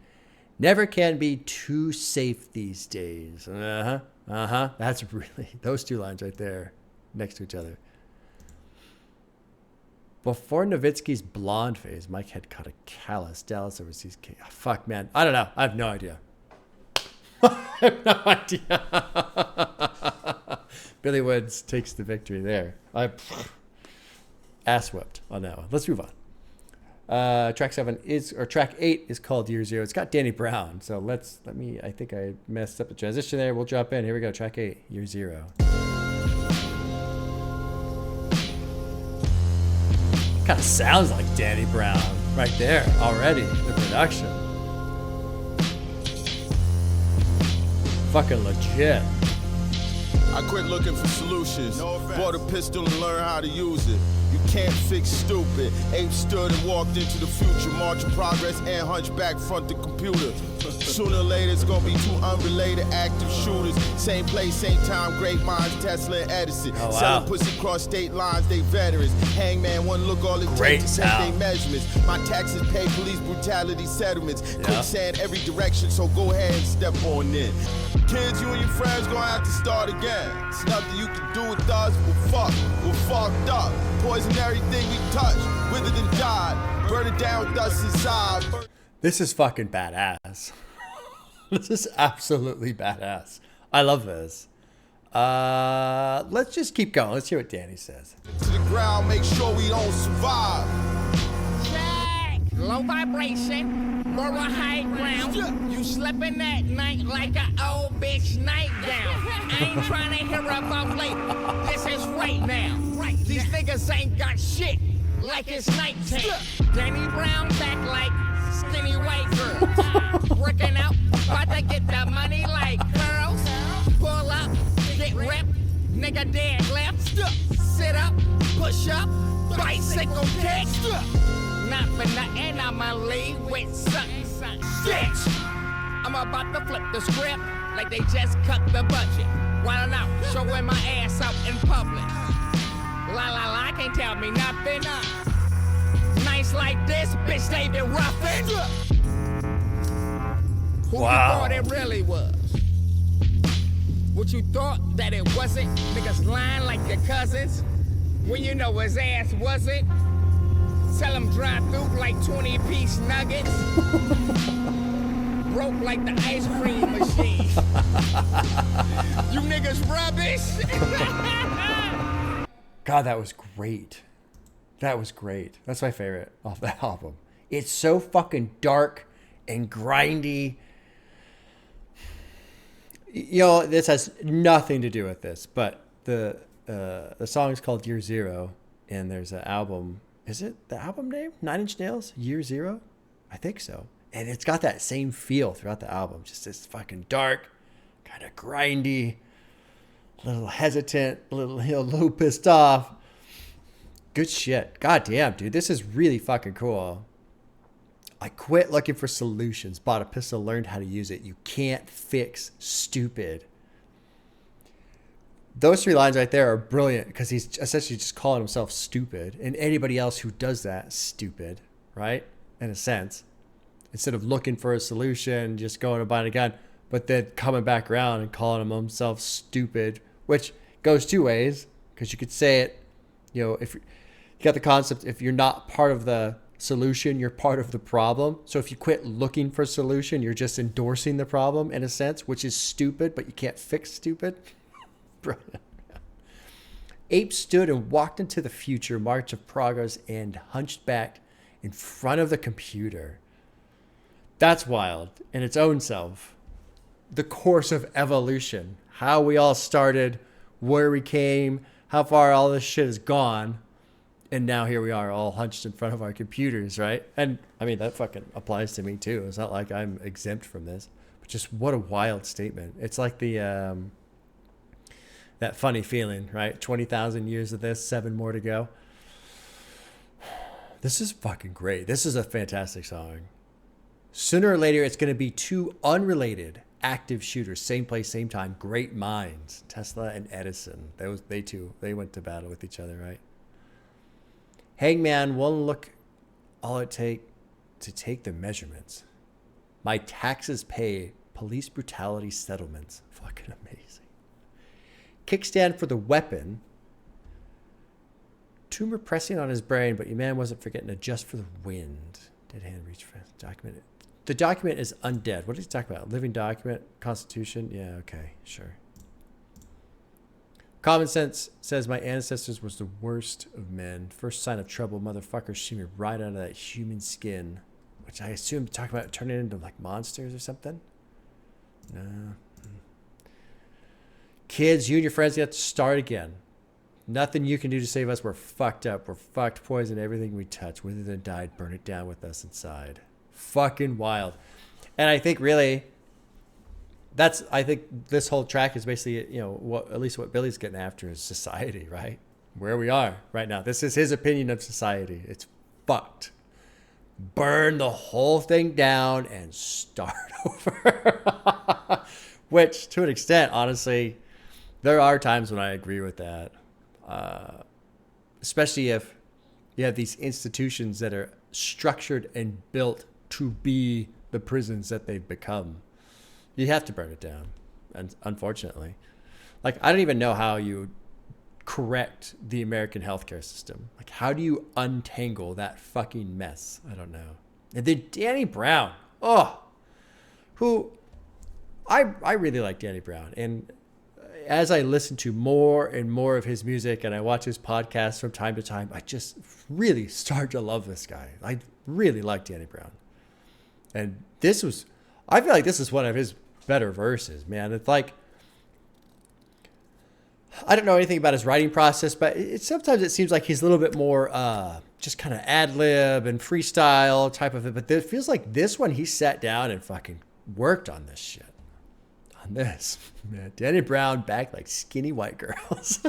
Never can be too safe these days. Uh-huh. Uh-huh. That's really, those two lines right there next to each other. Before Nowitzki's blonde phase, Mike had cut a callus. Dallas overseas. Fuck, man. I don't know. I have no idea. I have no idea. Billy Woods takes the victory there. I ass whipped on that one. Let's move on. Track 8 is called Year Zero. It's got Danny Brown. So I think I messed up the transition there. We'll drop in. Here we go. Track 8, Year Zero. Kind of sounds like Danny Brown right there already. The production. Fucking legit. I quit looking for solutions. Bought a pistol and learned how to use it. You can't fix stupid. Ape stood and walked into the future. March of progress and hunchback front the computer. Sooner or later it's gonna be two unrelated active shooters. Same place, same time, great minds, Tesla and Edison. Oh, wow. Selling pussy cross state lines, they veterans. Hangman, one look, all it Great takes to take they measurements. My taxes pay police brutality settlements. Quicksand every direction, so go ahead and step on in. Kids, you and your friends gonna have to start again. It's nothing you can do with us, we're fucked up. Poison everything we touch, withered and died. Burn it down with us inside. This is fucking badass. This is absolutely badass. I love this. Let's just keep going. Let's hear what Danny says. To the ground, make sure we don't survive. Check. Low vibration, more high ground. You slipping that night like an old bitch nightgown. I ain't trying to hear about later. This is right now. These niggas ain't got shit like it's nighttime. Danny Brown back like skinny white girl. Working out, about to get the money like girls. Pull up, get ripped, nigga dead left. Sit up, push up, bicycle kick. Not for nothing, I'ma leave with something. Bitch, I'm about to flip the script like they just cut the budget. Wildin' out, showing my ass out in public. La la la, can't tell me nothing. Nice like this, bitch, they been roughing. Who you thought it really was? What you thought that it wasn't? Niggas lying like your cousins. When you know his ass wasn't. Sell him drive through like 20-piece nuggets. Broke like the ice cream machine. You niggas rubbish. God, that was great. That was great. That's my favorite off that album. It's so fucking dark and grindy. You know, this has nothing to do with this, but the song is called Year Zero, and there's an album. Is it the album name? 9 Inch Nails? Year Zero? I think so. And it's got that same feel throughout the album. Just this fucking dark, kind of grindy, a little hesitant, a little pissed off. Good shit. God damn, dude. This is really fucking cool. I quit looking for solutions. Bought a pistol, learned how to use it. You can't fix stupid. Those 3 lines right there are brilliant because he's essentially just calling himself stupid. And anybody else who does that, stupid, right? In a sense. Instead of looking for a solution, just going and buying a gun, but then coming back around and calling himself stupid, which goes two ways, because you could say it, you know, if you got the concept, if you're not part of the solution, you're part of the problem. So if you quit looking for a solution, you're just endorsing the problem in a sense, which is stupid, but you can't fix stupid. Brilliant. Ape stood and walked into the future march of progress and hunched back in front of the computer. That's wild in its own self. The course of evolution, how we all started, where we came, how far all this shit has gone. And now here we are all hunched in front of our computers, right? And I mean, that fucking applies to me too. It's not like I'm exempt from this, but just what a wild statement. It's like the, that funny feeling, right? 20,000 years of this, 7 more to go. This is fucking great. This is a fantastic song. Sooner or later, it's going to be 2 unrelated active shooters, same place, same time, great minds, Tesla and Edison. They two, they went to battle with each other, right? Hangman, one look, all it take to take the measurements. My taxes pay, police brutality settlements. Fucking amazing. Kickstand for the weapon. Tumor pressing on his brain, but your man wasn't forgetting to adjust for the wind. Dead hand reach for document. The document is undead. What is he talking about? Living document? Constitution? Yeah, okay, sure. Common sense says my ancestors was the worst of men. First sign of trouble, motherfuckers shoot me right out of that human skin. Which I assume talking about turning into like monsters or something. No. Kids, you and your friends have to start again. Nothing you can do to save us. We're fucked up. We're fucked. Poison everything we touch. Withered and died. Burn it down with us inside. Fucking wild. And I think really, I think this whole track is basically, you know, at least what Billy's getting after is society, right? Where we are right now. This is his opinion of society. It's fucked. Burn the whole thing down and start over. Which, to an extent, honestly, there are times when I agree with that. Especially if you have these institutions that are structured and built to be the prisons that they've become. You have to burn it down, and unfortunately. Like, I don't even know how you correct the American healthcare system. Like, how do you untangle that fucking mess? I don't know. And then Danny Brown. Oh, who... I really like Danny Brown. And as I listen to more and more of his music and I watch his podcasts from time to time, I just really start to love this guy. I really like Danny Brown. And I feel like this is one of his better verses, man. It's like, I don't know anything about his writing process, but sometimes it seems like he's a little bit more just kind of ad-lib and freestyle type of it. But it feels like this one, he sat down and fucking worked on this shit. On this, man. Danny Brown back like skinny white girls.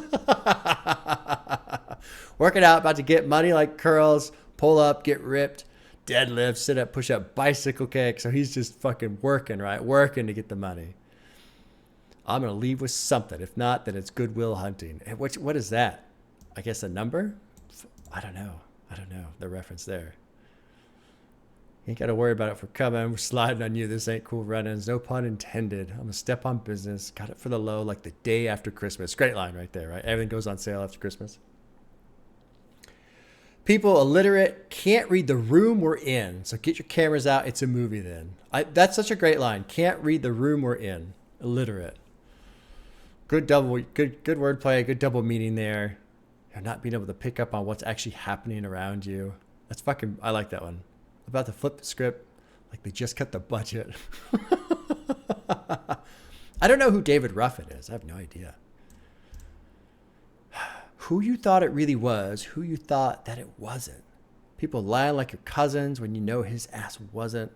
Working out, about to get money like curls, pull up, get ripped, deadlift, sit up, push up, bicycle kick. So he's just fucking working, right? Working to get the money. I'm going to leave with something. If not, then it's Goodwill Hunting. And what is that? I guess a number? I don't know. The reference there. You ain't got to worry about it for coming. We're sliding on you. This ain't cool runnings. No pun intended. I'm going to step on business. Got it for the low like the day after Christmas. Great line right there, right? Everything goes on sale after Christmas. People illiterate can't read the room we're in. So get your cameras out. It's a movie then. That's such a great line. Can't read the room we're in. Illiterate. Good wordplay. Good double meaning there. You're not being able to pick up on what's actually happening around you. That's fucking, I like that one. About to flip the script like they just cut the budget. I don't know who David Ruffin is. I have no idea. Who you thought it really was, who you thought that it wasn't. People lying like your cousins when you know his ass wasn't.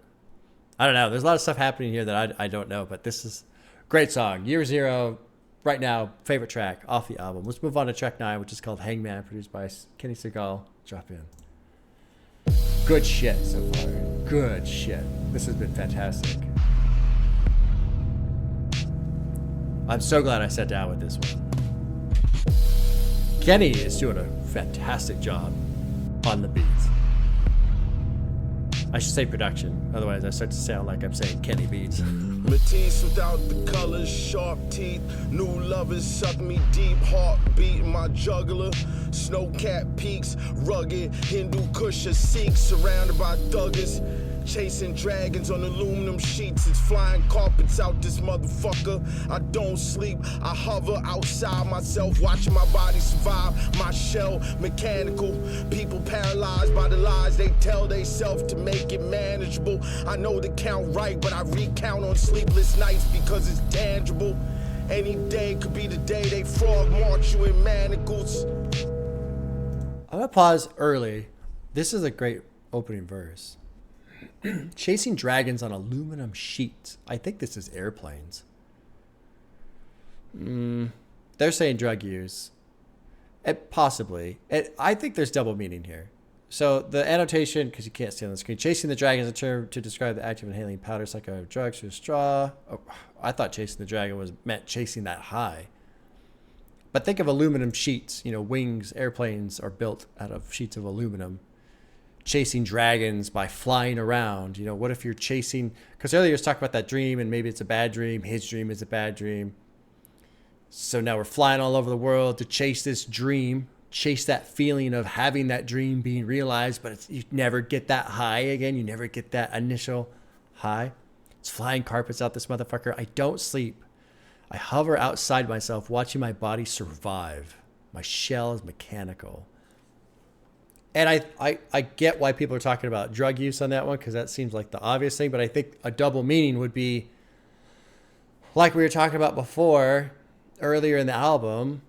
I don't know. There's a lot of stuff happening here that I don't know, but this is a great song. Year Zero, right now, favorite track off the album. Let's move on to track 9, which is called Hangman, produced by Kenny Segal. Drop in. Good shit so far. Good shit. This has been fantastic. I'm so glad I sat down with this one. Kenny is doing a fantastic job on the beats. I should say production. Otherwise, I start to sound like I'm saying Kenny Beats. Matisse without the colors, sharp teeth. New lovers suck me deep, heartbeat in my jugular. Snow-capped peaks, rugged Hindu Kush, a Sikh surrounded by thuggers. Chasing dragons on aluminum sheets, it's flying carpets out this motherfucker. I don't sleep, I hover outside myself, watching my body survive. My shell mechanical, people paralyzed by the lies they tell theyself to make it manageable. I know the count right, but I recount on sleepless nights because it's tangible. Any day could be the day they frog march you in manacles. I'm gonna pause early. This is a great opening verse. Chasing dragons on aluminum sheets. I think this is airplanes. They're saying drug use. Possibly. I think there's double meaning here. So the annotation, because you can't see on the screen, chasing the dragon is a term to describe the act of inhaling powder psycho of drugs through a straw. Oh, I thought chasing the dragon was meant chasing that high. But think of aluminum sheets. You know, wings, airplanes are built out of sheets of aluminum. Chasing dragons by flying around. You know, what if you're chasing, because earlier you was talking about that dream and maybe it's a bad dream. His dream is a bad dream. So now we're flying all over the world to chase this dream, chase that feeling of having that dream being realized, but you never get that high again. You never get that initial high. It's flying carpets out this motherfucker. I don't sleep. I hover outside myself, watching my body survive. My shell is mechanical. And I get why people are talking about drug use on that one, because that seems like the obvious thing. But I think a double meaning would be, like we were talking about before, earlier in the album,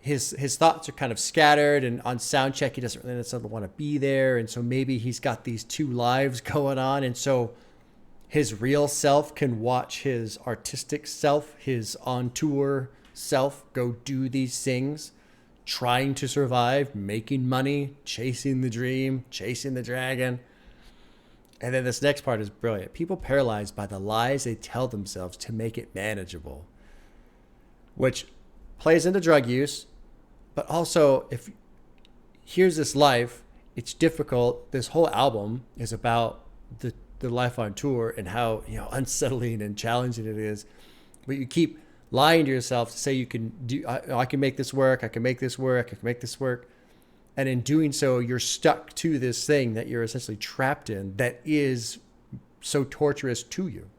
his thoughts are kind of scattered, and on Soundcheck he doesn't really necessarily want to be there, and so maybe he's got these two lives going on, and so his real self can watch his artistic self, his on tour self, go do these things, trying to survive, making money, chasing the dream, chasing the dragon. And then this next part is brilliant. People paralyzed by the lies they tell themselves to make it manageable, which plays into drug use. But also, if here's this life, it's difficult. This whole album is about the life on tour and how, you know, unsettling and challenging it is. But you keep lying to yourself to say you can do, I can make this work, I can make this work, I can make this work. And in doing so, you're stuck to this thing that you're essentially trapped in that is so torturous to you.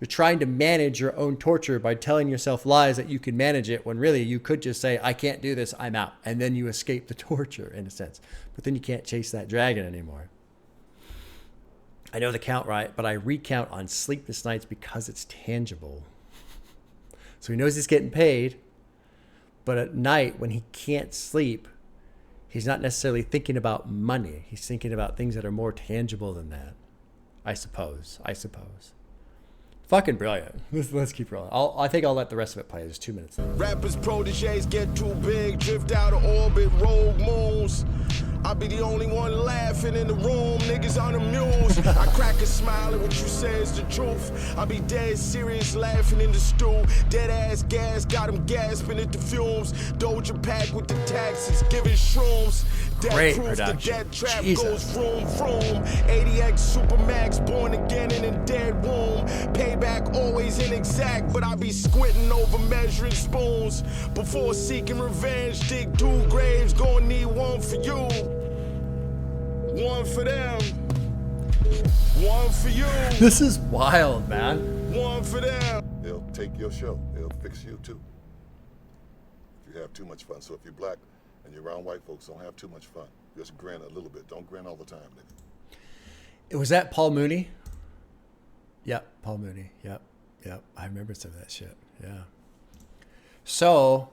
You're trying to manage your own torture by telling yourself lies that you can manage it, when really you could just say, I can't do this, I'm out. And then you escape the torture in a sense. But then you can't chase that dragon anymore. I know the count right, but I recount on sleepless nights because it's tangible. So he knows he's getting paid, but at night when he can't sleep, he's not necessarily thinking about money. He's thinking about things that are more tangible than that. I suppose. Fucking brilliant. Let's keep rolling. I think I'll let the rest of it play. There's 2 minutes left. Rappers' proteges get too big, drift out of orbit, rogue moons. I be the only one laughing in the room, niggas on the mules. I crack a smile at what you say is the truth. I be dead serious laughing in the stew. Dead ass gas, got him gasping at the fumes. Doja pack with the taxes, giving shrooms. Great proof production. the dead trap Jesus. goes vroom vroom. 80X Supermax, born again in a dead womb. Payback always inexact, but I be squinting over measuring spoons. Before seeking revenge, dig 2 graves, gonna need one for you. One for them. One for you. This is wild, man. One for them. They'll take your show. They'll fix you too. If you have too much fun. So if you're black and you're around white folks, don't have too much fun. Just grin a little bit. Don't grin all the time, nigga. Was that Paul Mooney? Yep, Paul Mooney. Yep. I remember some of that shit. Yeah. So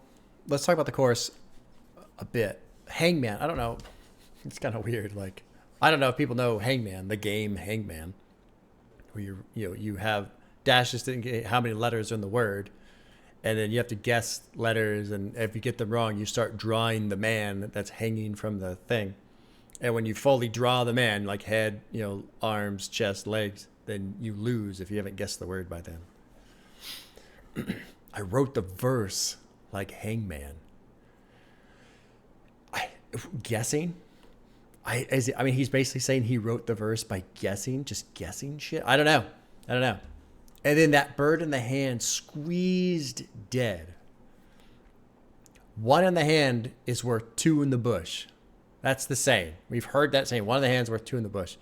let's talk about the chorus a bit. Hangman. I don't know. It's kind of weird. Like, I don't know if people know Hangman, the game Hangman, where you have dashes to indicate how many letters are in the word, and then you have to guess letters, and if you get them wrong, you start drawing the man that's hanging from the thing. And when you fully draw the man, like head, arms, chest, legs, then you lose if you haven't guessed the word by then. I wrote the verse like Hangman. Guessing? I mean, he's basically saying he wrote the verse by guessing shit. I don't know. And then that bird in the hand squeezed dead. One in the hand is worth two in the bush. That's the saying. We've heard that saying. One in the hand is worth two in the bush.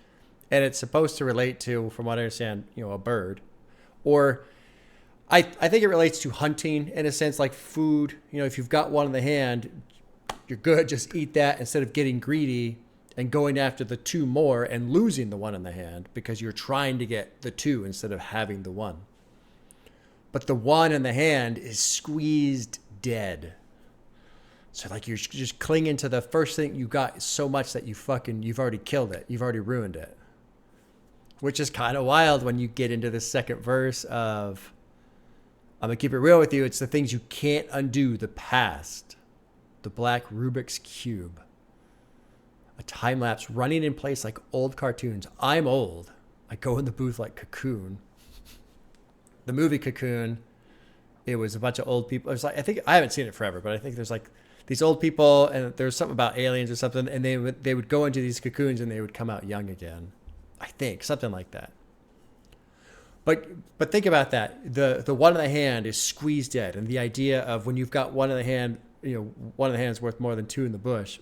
And it's supposed to relate to, from what I understand, a bird. Or I think it relates to hunting in a sense, like food. If you've got one in the hand, you're good. Just eat that instead of getting greedy and going after the two more and losing the one in the hand because you're trying to get the two instead of having the one. But the one in the hand is squeezed dead. So like you're just clinging to the first thing you got so much that you've already killed it. You've already ruined it. Which is kind of wild when you get into the second verse of, I'm going to keep it real with you. It's the things you can't undo, the past. The black Rubik's Cube. A time lapse running in place like old cartoons. I'm old. I go in the booth like Cocoon. The movie Cocoon, it was a bunch of old people. It was like, I think I haven't seen it forever, but I think there's like these old people and there's something about aliens or something, and they would go into these cocoons and they would come out young again. I think something like that. But think about that. The one in the hand is squeezed dead, and the idea of when you've got one in the hand, one in the hand is worth more than two in the bush.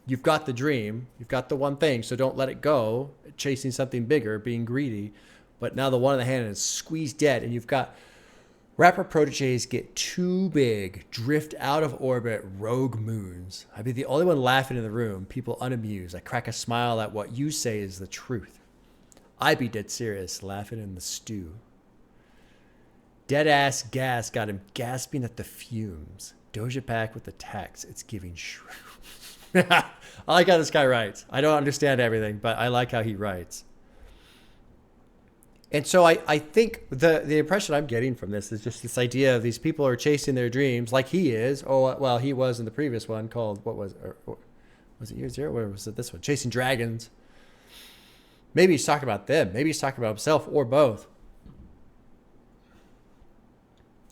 You've got the dream, you've got the one thing, so don't let it go, chasing something bigger, being greedy. But now the one in the hand is squeezed dead, and you've got rapper proteges get too big, drift out of orbit, rogue moons. I'd be the only one laughing in the room, people unamused. I crack a smile at what you say is the truth. I'd be dead serious, laughing in the stew. Dead ass gas got him gasping at the fumes. Doja Pack with the tax, it's giving shrew. I like how this guy writes. I don't understand everything, but I like how he writes. And so I think the impression I'm getting from this is just this idea of these people are chasing their dreams like he is. Oh, well, he was in the previous one called, what was it? Was it Year Zero? Or was it this one? Chasing Dragons. Maybe he's talking about them. Maybe he's talking about himself or both.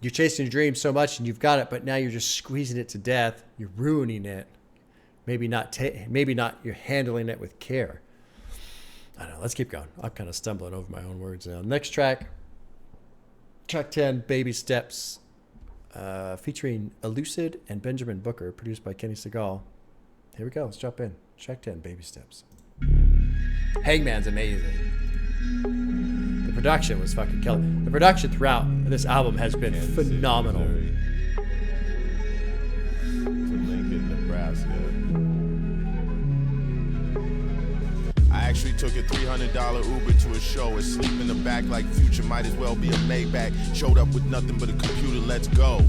You're chasing your dream so much and you've got it, but now you're just squeezing it to death. You're ruining it. Maybe not you're handling it with care. I don't know. Let's keep going. I'm kind of stumbling over my own words now. Next track 10, Baby Steps, featuring Elucid and Benjamin Booker, produced by Kenny Segal. Here we go. Let's jump in. Track 10, Baby Steps. Hangman's amazing. The production was fucking killer. The production throughout this album has been phenomenal. To Lincoln, Nebraska. I actually took a $300 Uber to a show. Asleep in the back like Future, might as well be a Maybach. Showed up with nothing but a computer, let's go.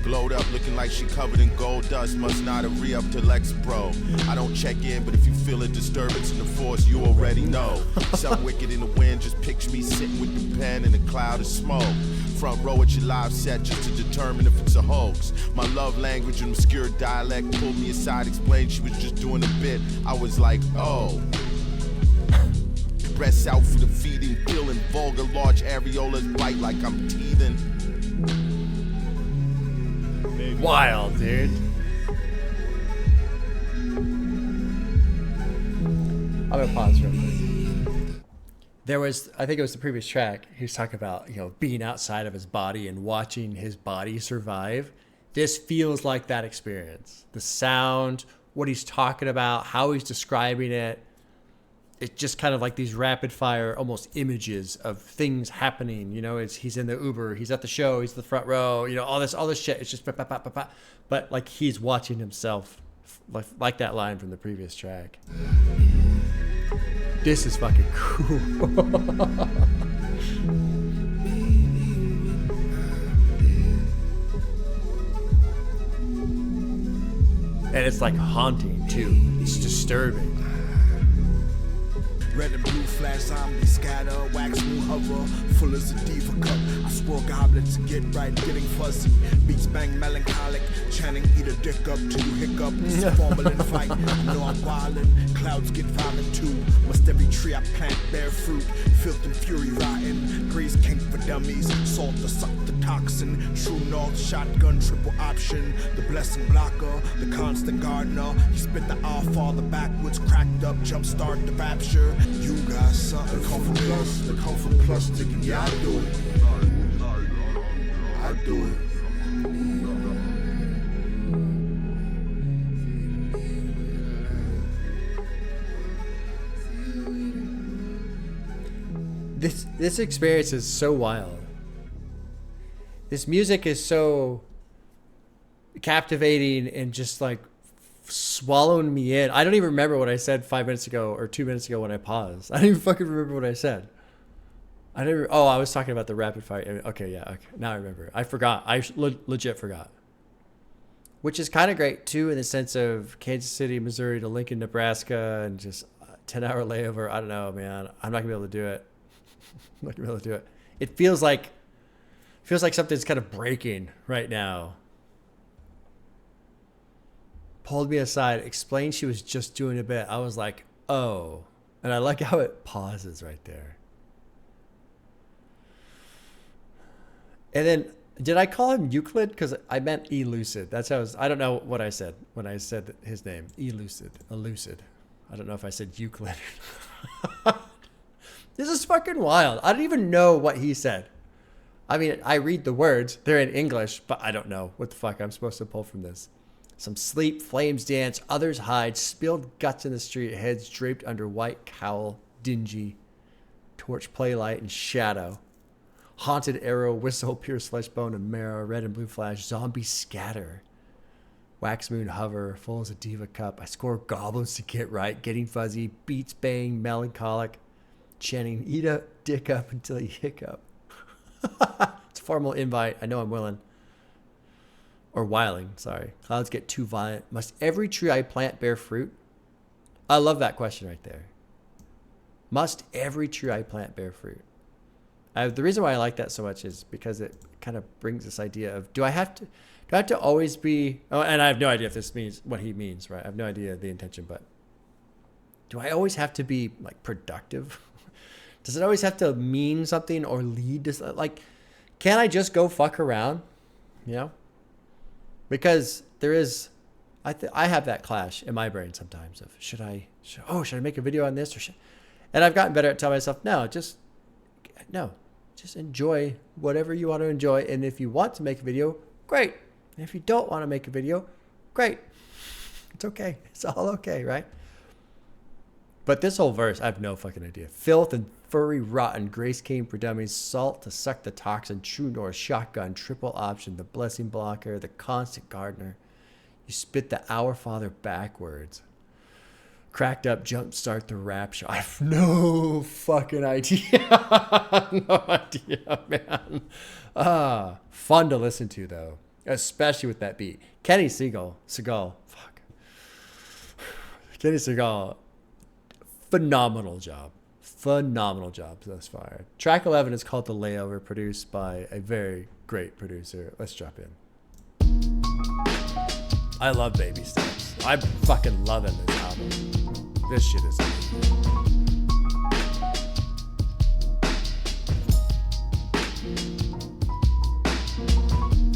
Glowed up looking like she covered in gold dust. Must not have re-up to Lex Pro. I don't check in, but if you feel a disturbance in the force, you already know. Something wicked in the wind, just picture me sitting with the pen in a cloud of smoke. Front row at your live set just to determine if it's a hoax. My love language and obscure dialect pulled me aside, explained she was just doing a bit. I was like, oh. Breasts out for the feeding, feeling vulgar, large areolas bite like I'm teething. Wild, dude. I'm gonna pause real quick. There was, I think it was the previous track, he was talking about, being outside of his body and watching his body survive. This feels like that experience. The sound, what he's talking about, how he's describing it. It's just kind of like these rapid fire, almost images of things happening. He's in the Uber, he's at the show, he's in the front row, all this shit. It's just, but like he's watching himself, like that line from the previous track. This is fucking cool. And it's like haunting too. It's disturbing. Red and blue flash, zombie scatter, wax moon hover, full as a diva cup. I swirl goblets to get right, getting fuzzy. Beats bang melancholic, chanting eat a dick up till you hiccup. It's a formal fight, you know I'm wildin'. Clouds get violent too. Must every tree I plant bear fruit. Filth and fury rotten. Grease kink for dummies. Salt to suck the toxin. True north shotgun triple option. The blessing blocker, the constant gardener. He spit the our father backwards, cracked up, jumpstart the rapture. You got something. The come from plus ticket. Yeah, I do it. I do it. This experience is so wild. This music is so captivating and just like swallowing me in. I don't even remember what I said 5 minutes ago or 2 minutes ago when I paused. I don't even fucking remember what I said. I was talking about the rapid fire. Okay, yeah, okay. Now I remember. I forgot. I legit forgot. Which is kind of great too, in the sense of Kansas City, Missouri to Lincoln, Nebraska, and just a 10-hour layover. I don't know, man. I'm not gonna be able to do it. I'm not gonna be able to do it. It feels like something's kind of breaking right now. Pulled me aside, explained she was just doing a bit. I was like, oh. And I like how it pauses right there. And then, did I call him Euclid? Because I meant Elucid. That's how I don't know what I said when I said his name. Elucid. I don't know if I said Euclid. This is fucking wild. I don't even know what he said. I mean, I read the words. They're in English, but I don't know what the fuck I'm supposed to pull from this. Some sleep, flames dance, others hide, spilled guts in the street, heads draped under white cowl, dingy, torch playlight and shadow. Haunted arrow, whistle, pure flesh bone and marrow, red and blue flash, zombie scatter. Wax moon hover, full as a diva cup. I score goblins to get right, getting fuzzy, beats bang, melancholic, chanting, eat a dick up until you hiccup. It's a formal invite. I know I'm willing. Or wiling, sorry. Clouds get too violent. Must every tree I plant bear fruit? I love that question right there. Must every tree I plant bear fruit? The reason why I like that so much is because it kind of brings this idea of, do I have to always be, oh, and I have no idea if this means what he means, right? I have no idea the intention, but do I always have to be like productive? Does it always have to mean something or lead to, like, can I just go fuck around? You know? Because there is, I have that clash in my brain sometimes of, should I make a video on this or and I've gotten better at telling myself, just enjoy whatever you want to enjoy. And if you want to make a video, great. And if you don't want to make a video, great. It's okay. It's all okay, right? But this whole verse, I have no fucking idea. Filth and furry rotten, grace came for dummies, salt to suck the toxin, true north, shotgun, triple option, the blessing blocker, the constant gardener. You spit the Our Father backwards. Cracked up, jumpstart the rapture. I have no fucking idea. No idea, man. Fun to listen to, though. Especially with that beat. Kenny Segal. Fuck. Kenny Segal. Phenomenal job thus far. Track 11 is called The Layover, produced by a very great producer. Let's drop in. I love baby steps. I'm fucking loving this album. This shit is amazing.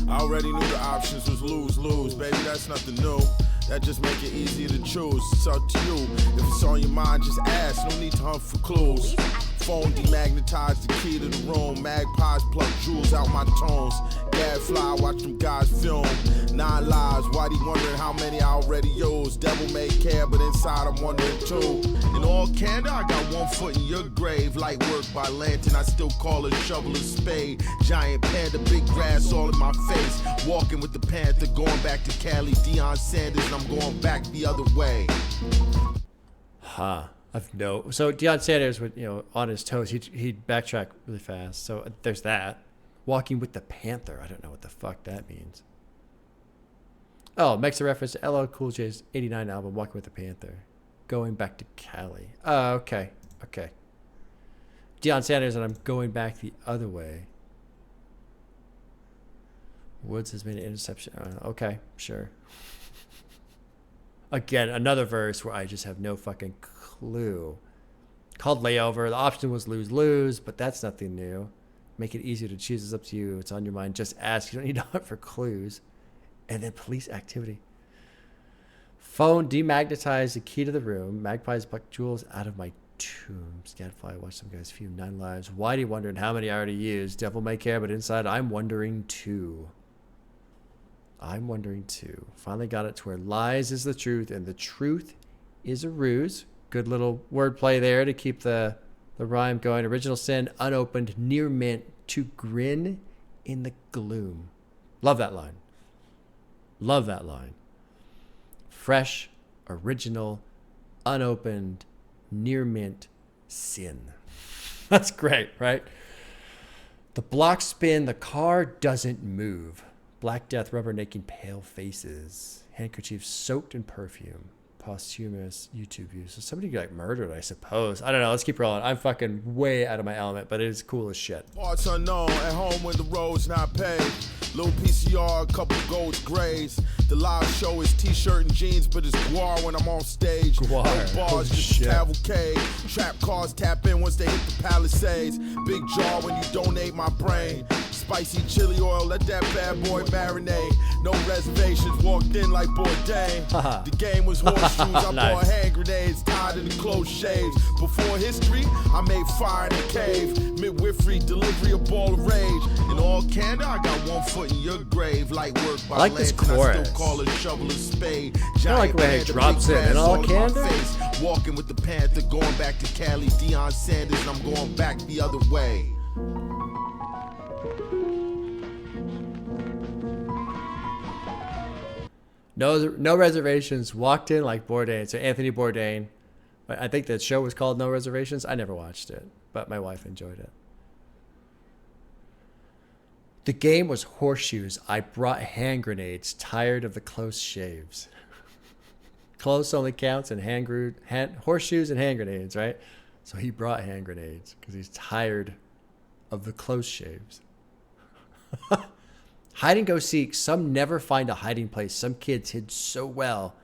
I already knew the options was lose-lose, baby, that's nothing new. That just make it easier to choose. It's up to you. If it's on your mind, just ask. No need to hunt for clues. Phone demagnetized the key to the room. Magpies pluck jewels out my tones. Gadfly, watch them guys film. 9 lives, why they wondering how many I already used. Devil may care, but inside I'm wondering too. In all candor, I got 1 foot in your grave. Light work by lantern, I still call a shovel a spade. Giant panda, big grass all in my face. Walking with the panther, going back to Cali, Deion Sanders, and I'm going back the other way. So Deion Sanders would, on his toes, he'd backtrack really fast. So there's that. Walking with the Panther. I don't know what the fuck that means. Oh, makes a reference to LL Cool J's '89 album, Walking with the Panther. Going back to Cali. Oh, okay. Deion Sanders, and I'm going back the other way. Woods has made an interception. Okay, sure. Again, another verse where I just have no fucking clue. Called Layover. The option was lose-lose, but that's nothing new. Make it easier to choose. It's up to you. It's on your mind. Just ask. You don't need to hunt for clues. And then police activity. Phone demagnetized the key to the room. Magpies pluck jewels out of my tomb. Scatfly, watch some guys few 9 lives. Whitey wondering how many I already used. Devil may care, but inside I'm wondering too. I'm wondering too. Finally got it to where lies is the truth and the truth is a ruse. Good little wordplay there to keep the rhyme going. Original sin, unopened, near mint, to grin in the gloom. Love that line. Love that line. Fresh, original, unopened, near mint, sin. That's great, right? The blocks spin, the car doesn't move. Black Death rubbernecking pale faces. Handkerchiefs soaked in perfume. Posthumous YouTube views. So somebody got murdered, I suppose. I don't know. Let's keep rolling. I'm fucking way out of my element, but it is cool as shit. Parts unknown, at home when the road's not paved. Little PCR, a couple golds, grays. The live show is t-shirt and jeans, but it's guar when I'm on stage. Guar. No bars, just a cavalcade. Trap cars tap in once they hit the Palisades. Big jaw when you donate my brain. Spicy chili oil, let that bad boy marinate. No reservations, walked in like Bourdain. The game was horseshoes, I bought hand grenades tied in the close shaves. Before history, I made fire in the cave. Midwifery, delivery, a ball of rage. In all candor, I got 1 foot in your grave. Light work by I like this chorus. I still call a shovel a spade. I like when it drops in. In all candor? Walking with the Panther, going back to Cali. Deion Sanders, and I'm going back the other way. No reservations. Walked in like Bourdain. So Anthony Bourdain. I think that show was called No Reservations. I never watched it, but my wife enjoyed it. The game was horseshoes. I brought hand grenades. Tired of the close shaves. Close only counts in horseshoes and hand grenades, right? So he brought hand grenades because he's tired of the close shaves. Hide and go seek. Some never find a hiding place. Some kids hid so well,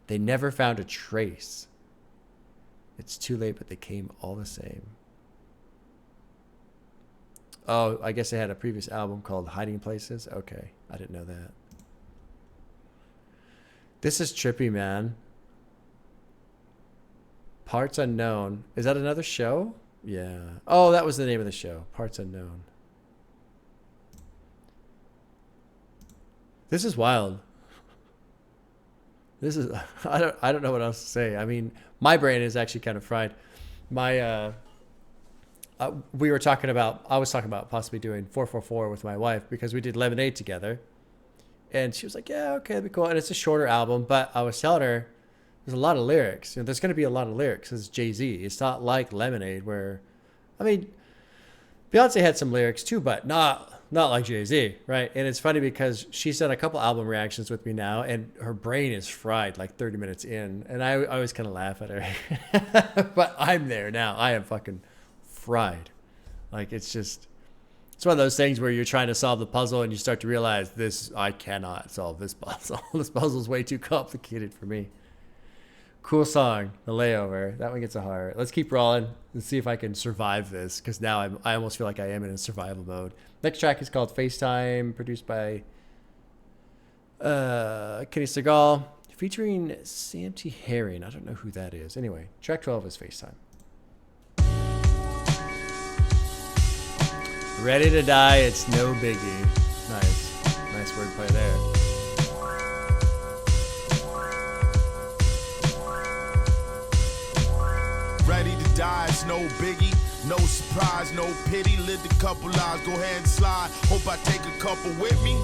they never found a trace. It's too late, but they came all the same. Oh, I guess they had a previous album called Hiding Places. Okay, I didn't know that. This is trippy, man. Parts Unknown. Is that another show? Yeah. Oh, that was the name of the show. Parts Unknown. This is wild. This is I don't know what else to say. I mean, my brain is actually kind of fried. My I was talking about possibly doing 444 with my wife because we did Lemonade together. And she was like, "Yeah, okay, that'd be cool." And it's a shorter album, but I was telling her there's a lot of lyrics. You know, there's going to be a lot of lyrics. It's Jay-Z. It's not like Lemonade where, I mean, Beyonce had some lyrics too, but not like Jay-Z, right? And it's funny because she's done a couple album reactions with me now, and her brain is fried like 30 minutes in, and I always kind of laugh at her. But I'm there now. I am fucking fried. Like it's one of those things where you're trying to solve the puzzle and you start to realize I cannot solve this puzzle. This puzzle's way too complicated for me. Cool song, The Layover. That one gets a heart. Let's keep rolling and see if I can survive this, because now I almost feel like I am in a survival mode. Next track is called FaceTime, produced by Kenny Segal, featuring Sam T. Herring. I don't know who that is. Anyway, track 12 is FaceTime. Ready to die, it's no biggie. Nice wordplay there. Ready to die, it's no biggie. No surprise, no pity. Lived a couple lives, go ahead and slide. Hope I take a couple with me.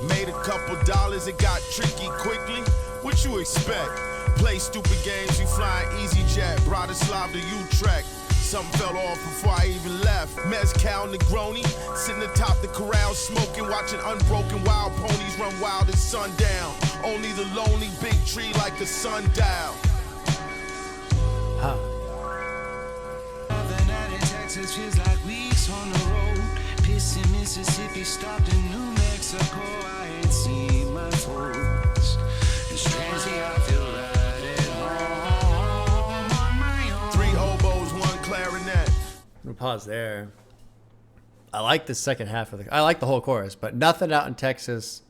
Made a couple dollars, it got tricky quickly. What you expect? Play stupid games, you flying EasyJet. Bratislava to Utrecht. Something fell off before I even left. Mezcal Negroni, sitting atop the corral, smoking, watching unbroken wild ponies run wild at sundown. Only the lonely big tree like the sundial. Huh. Texas feels like weeks on the road. Pissing Mississippi, stopped in New Mexico. I ain't seen my folks. It's crazy, I feel right at home on my own. 3 oboes, 1 clarinet. We'll pause there. I like the second half of I like the whole chorus, but nothing out in Texas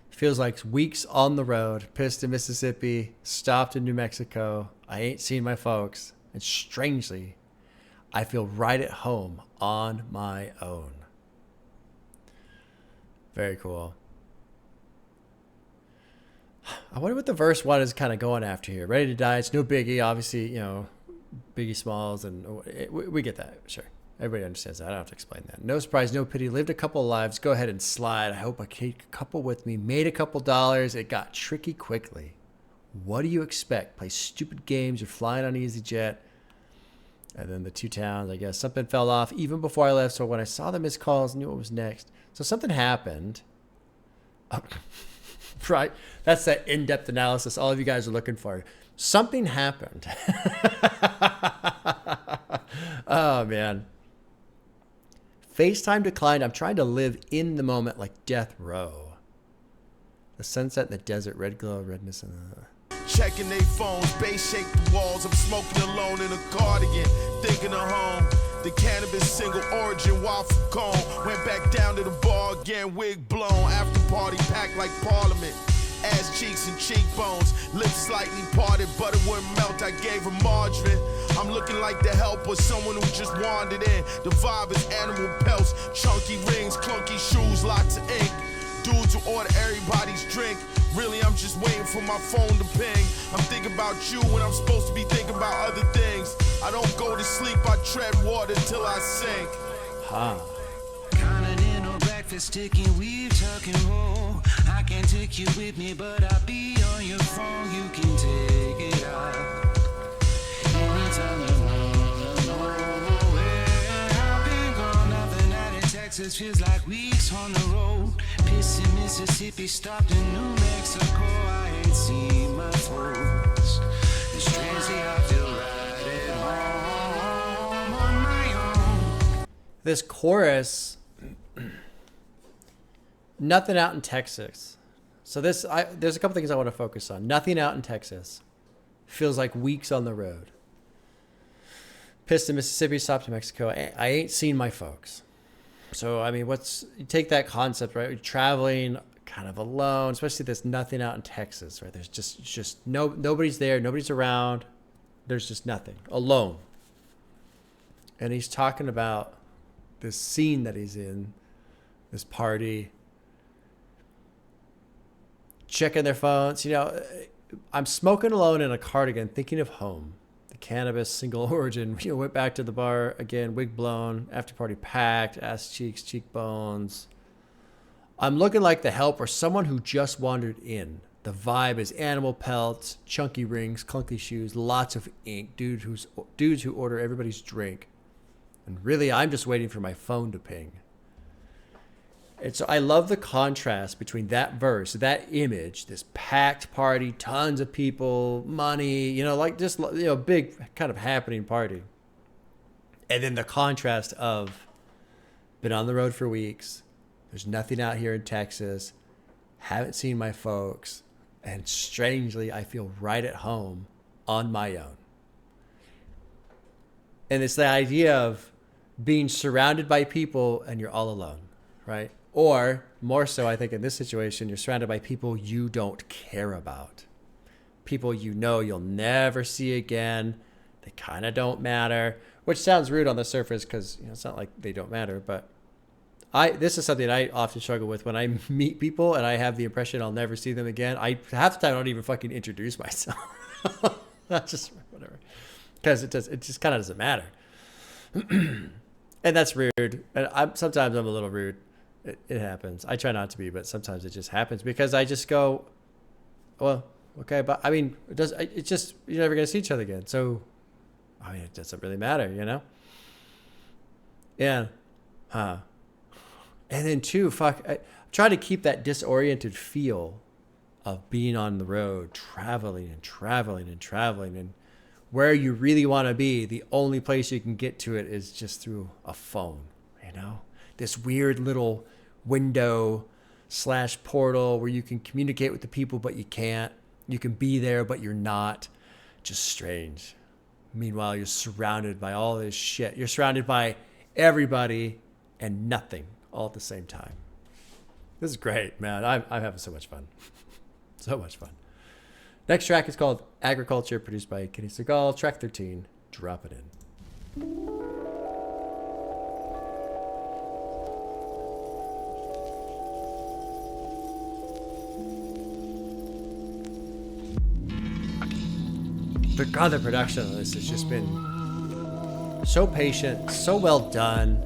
feels like weeks on the road. Pissed in Mississippi, stopped in New Mexico. I ain't seen my folks. And strangely, I feel right at home on my own. Very cool. I wonder what the verse 1 is kind of going after here. Ready to Die. It's no biggie. Obviously, Biggie Smalls, and we get that. Sure. Everybody understands that. I don't have to explain that. No surprise, no pity. Lived a couple of lives. Go ahead and slide. I hope I take a couple with me. Made a couple dollars. It got tricky quickly. What do you expect? Play stupid games. You're flying on EasyJet. And then the 2 towns, I guess. Something fell off even before I left. So when I saw the missed calls, I knew what was next. So something happened. Right? That's that in-depth analysis all of you guys are looking for. Something happened. Oh, man. FaceTime declined. I'm trying to live in the moment like death row. The sunset in the desert, red glow, redness in the... Checking they phones, bass shake the walls. I'm smoking alone in a cardigan, thinking of home. The cannabis single origin, waffle cone. Went back down to the bar again, wig blown. After party packed like Parliament. Ass cheeks and cheekbones, lips slightly parted, butter wouldn't melt. I gave her margarine. I'm looking like the help or someone who just wandered in. The vibe is animal pelts, chunky rings, clunky shoes, lots of ink. Dudes who order everybody's drink. Really, I'm just waiting for my phone to ping. I'm thinking about you when I'm supposed to be thinking about other things. I don't go to sleep, I tread water till I sink. Continental breakfast, sticking weave, tuck and roll. I can't take you with me, but I'll be on your phone. You can take it out. Anytime you wanna know where I've been gone. Nothing out in Texas feels like weeks on the road. Pissing Mississippi, stopped in New Mexico. I ain't seen my folks. It's crazy, I feel right at home on my own. This chorus, nothing out in Texas. So there's a couple things I want to focus on. Nothing out in Texas feels like weeks on the road. Pissed in Mississippi, stopped in Mexico. I ain't seen my folks. So, I mean, you take that concept, right? You're traveling kind of alone, especially there's nothing out in Texas, right? There's just nobody's there, nobody's around. There's just nothing, alone. And he's talking about this scene that he's in, this party, checking their phones. I'm smoking alone in a cardigan, thinking of home. The cannabis single origin. Went back to the bar again, wig blown, after party packed, ass cheeks, cheekbones. I'm looking like the help or someone who just wandered in. The vibe is animal pelts, chunky rings, clunky shoes, lots of ink, dudes who order everybody's drink. And really, I'm just waiting for my phone to ping. And so I love the contrast between that verse, that image, this packed party, tons of people, money, big kind of happening party. And then the contrast of been on the road for weeks. There's nothing out here in Texas. Haven't seen my folks. And strangely, I feel right at home on my own. And it's the idea of being surrounded by people and you're all alone, right? Or more so, I think in this situation, you're surrounded by people you don't care about. People you'll never see again. They kind of don't matter, which sounds rude on the surface because it's not like they don't matter. But this is something I often struggle with when I meet people and I have the impression I'll never see them again. Half the time I don't even fucking introduce myself. That's just whatever, because it just kind of doesn't matter. And that's rude. And sometimes I'm a little rude. It happens. I try not to be, but sometimes it just happens because I just go, well, okay, but I mean, it's just, you're never going to see each other again. So, I mean, it doesn't really matter, Yeah. And then I try to keep that disoriented feel of being on the road, traveling and where you really want to be, the only place you can get to it is just through a phone, you know? This weird little window / portal where you can communicate with the people, but you can't. You can be there, but you're not. Just strange. Meanwhile, you're surrounded by all this shit. You're surrounded by everybody and nothing all at the same time. This is great, man. I'm having so much fun. So much fun. Next track is called Agriculture, produced by Kenny Segal. Track 13, Drop It In. God, the production on this has just been so patient, so well done,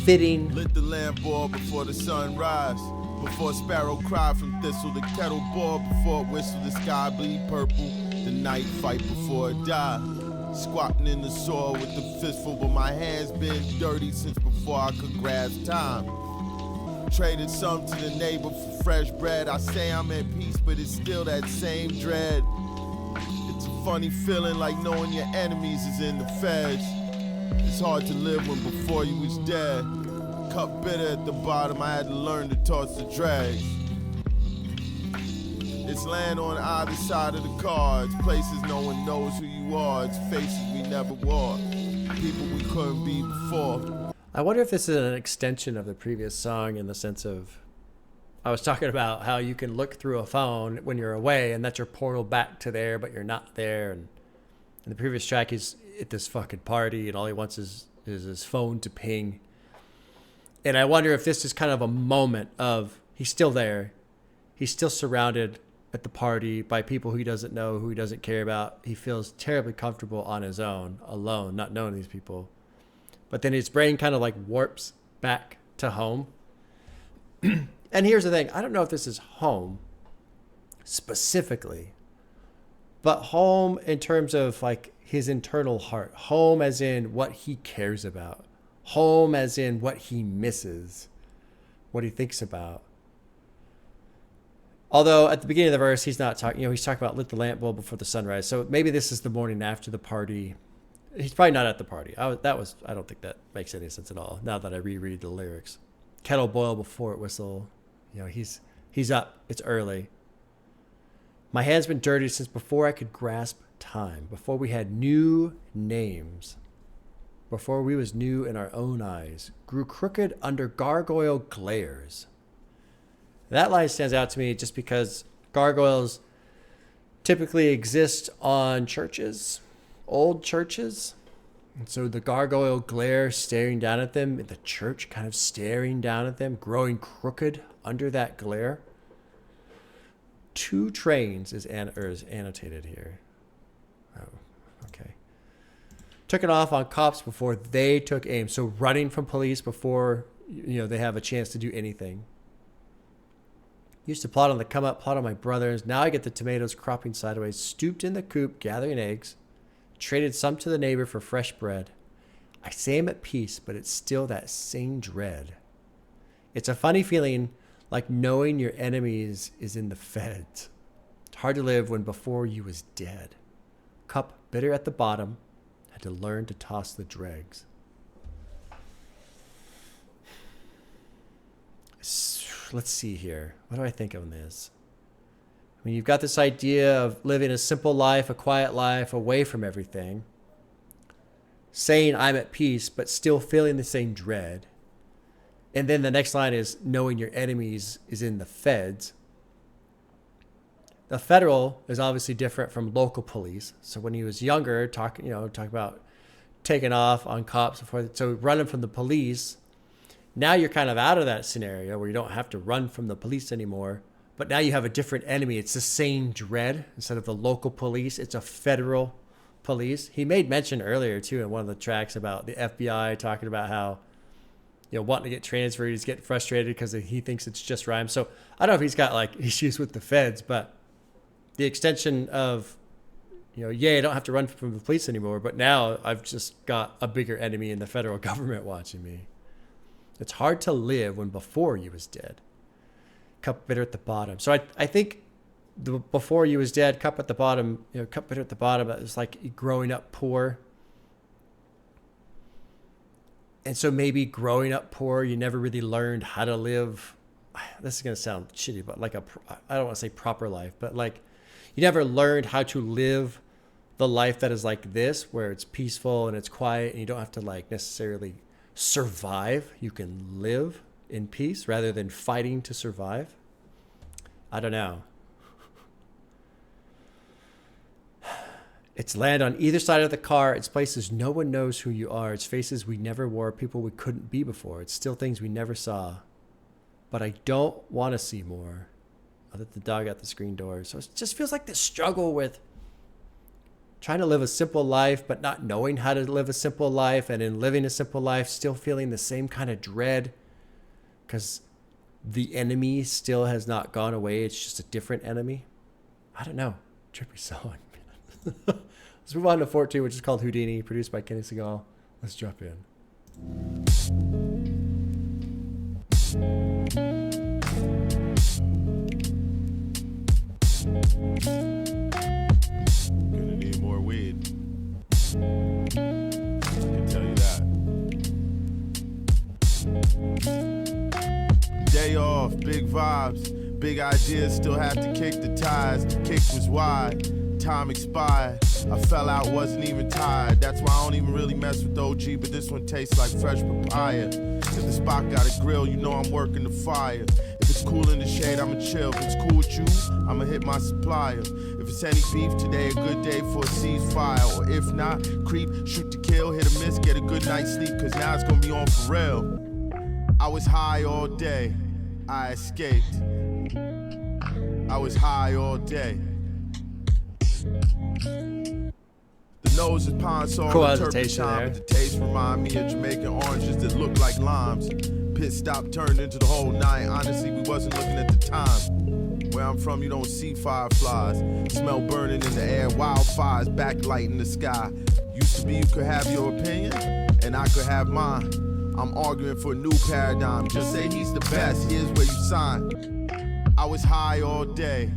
fitting. Lit the lamp boil before the sun rise. Before sparrow cry from thistle, the kettle boil before it whistle, the sky bleed purple, the night fight before it die. Squatting in the soil with the fistful, but my hands been dirty since before I could grasp time. Traded some to the neighbor for fresh bread. I say I'm at peace, but it's still that same dread. It's a funny feeling like knowing your enemies is in the feds. It's hard to live when before you was dead. Cup bitter at the bottom, I had to learn to toss the dregs. It's land on either side of the cards. Places no one knows who you are. It's faces we never wore. People we couldn't be before. I wonder if this is an extension of the previous song in the sense of, I was talking about how you can look through a phone when you're away and that's your portal back to there, but you're not there. And in the previous track, he's at this fucking party and all he wants is his phone to ping. And I wonder if this is kind of a moment of he's still there. He's still surrounded at the party by people who he doesn't know, who he doesn't care about. He feels terribly comfortable on his own, alone, not knowing these people. But then his brain kind of like warps back to home. And here's the thing. I don't know if this is home specifically, but home in terms of like his internal heart. Home as in what he cares about. Home as in what he misses, what he thinks about. Although at the beginning of the verse, he's not talking, he's talking about lit the lamp bowl before the sunrise. So maybe this is the morning after the party. He's probably not at the party. I don't think that makes any sense at all. Now that I reread the lyrics, kettle boil before it whistle. He's up. It's early. My hand's been dirty since before I could grasp time, before we had new names, before we was new in our own eyes, grew crooked under gargoyle glares. That line stands out to me just because gargoyles typically exist on churches, old churches. And so the gargoyle glare staring down at them, the church kind of staring down at them, growing crooked under that glare. 2 trains is annotated here. Oh, okay. Took it off on cops before they took aim. So running from police before, they have a chance to do anything. Used to plot on the come up, plot on my brothers. Now I get the tomatoes cropping sideways. Stooped in the coop, gathering eggs. Traded some to the neighbor for fresh bread. I say I'm at peace, but it's still that same dread. It's a funny feeling like knowing your enemies is in the feds. It's hard to live when before you was dead. Cup bitter at the bottom. Had to learn to toss the dregs. Let's see here. What do I think of this? I mean, you've got this idea of living a simple life, a quiet life, away from everything. Saying I'm at peace, but still feeling the same dread. And then the next line is knowing your enemies is in the feds. The federal is obviously different from local police. So when he was younger, talking about taking off on cops before, so running from the police. Now you're kind of out of that scenario where you don't have to run from the police anymore. But now you have a different enemy. It's the same dread. Instead of the local police, it's a federal police. He made mention earlier, too, in one of the tracks about the FBI talking about how, wanting to get transferred, he's getting frustrated because he thinks it's just rhyme. So I don't know if he's got, issues with the feds, but the extension of, I don't have to run from the police anymore, but now I've just got a bigger enemy in the federal government watching me. It's hard to live when before you was dead. Cup bitter at the bottom. So I think before you was dead, cup at the bottom, cup at the bottom. It was like growing up poor. And so maybe growing up poor, you never really learned how to live. This is going to sound shitty, but like I don't want to say proper life, but like you never learned how to live the life that is like this, where it's peaceful and it's quiet and you don't have to like necessarily survive. You can live in peace rather than fighting to survive. I don't know. It's land on either side of the car. It's places no one knows who you are. It's faces we never wore, people we couldn't be before. It's still things we never saw. But I don't want to see more. I let the dog out the screen door. So it just feels like this struggle with trying to live a simple life, but not knowing how to live a simple life. And in living a simple life, still feeling the same kind of dread because the enemy still has not gone away. It's just a different enemy. I don't know. Trippy song. Let's move on to 14, which is called Houdini, produced by Kenny Segal. Let's drop in. Gonna need more weed. I can tell you that. Day off, big vibes, big ideas, still have to kick the tires. The kick was wide. Time expired. I fell out, wasn't even tired. That's why I don't even really mess with OG, but this one tastes like fresh papaya. If the spot got a grill, you know I'm working the fire. If it's cool in the shade, I'ma chill. If it's cool with you, I'ma hit my supplier. If it's any beef, today a good day for a ceasefire. Or if not, creep, shoot to kill, hit or miss, get a good night's sleep, cause now it's gonna be on for real. I was high all day, I escaped. I was high all day. The nose is pine saw, cool the hesitation turpentine, there. but the taste remind me of Jamaican oranges that look like limes. Pit stop turned into the whole night. Honestly, we wasn't looking at the time. Where I'm from, you don't see fireflies. Smell burning in the air, wildfires, backlight in the sky. Used to be you could have your opinion, and I could have mine. I'm arguing for a new paradigm. Just say he's the best, here's where you sign. I was high all day,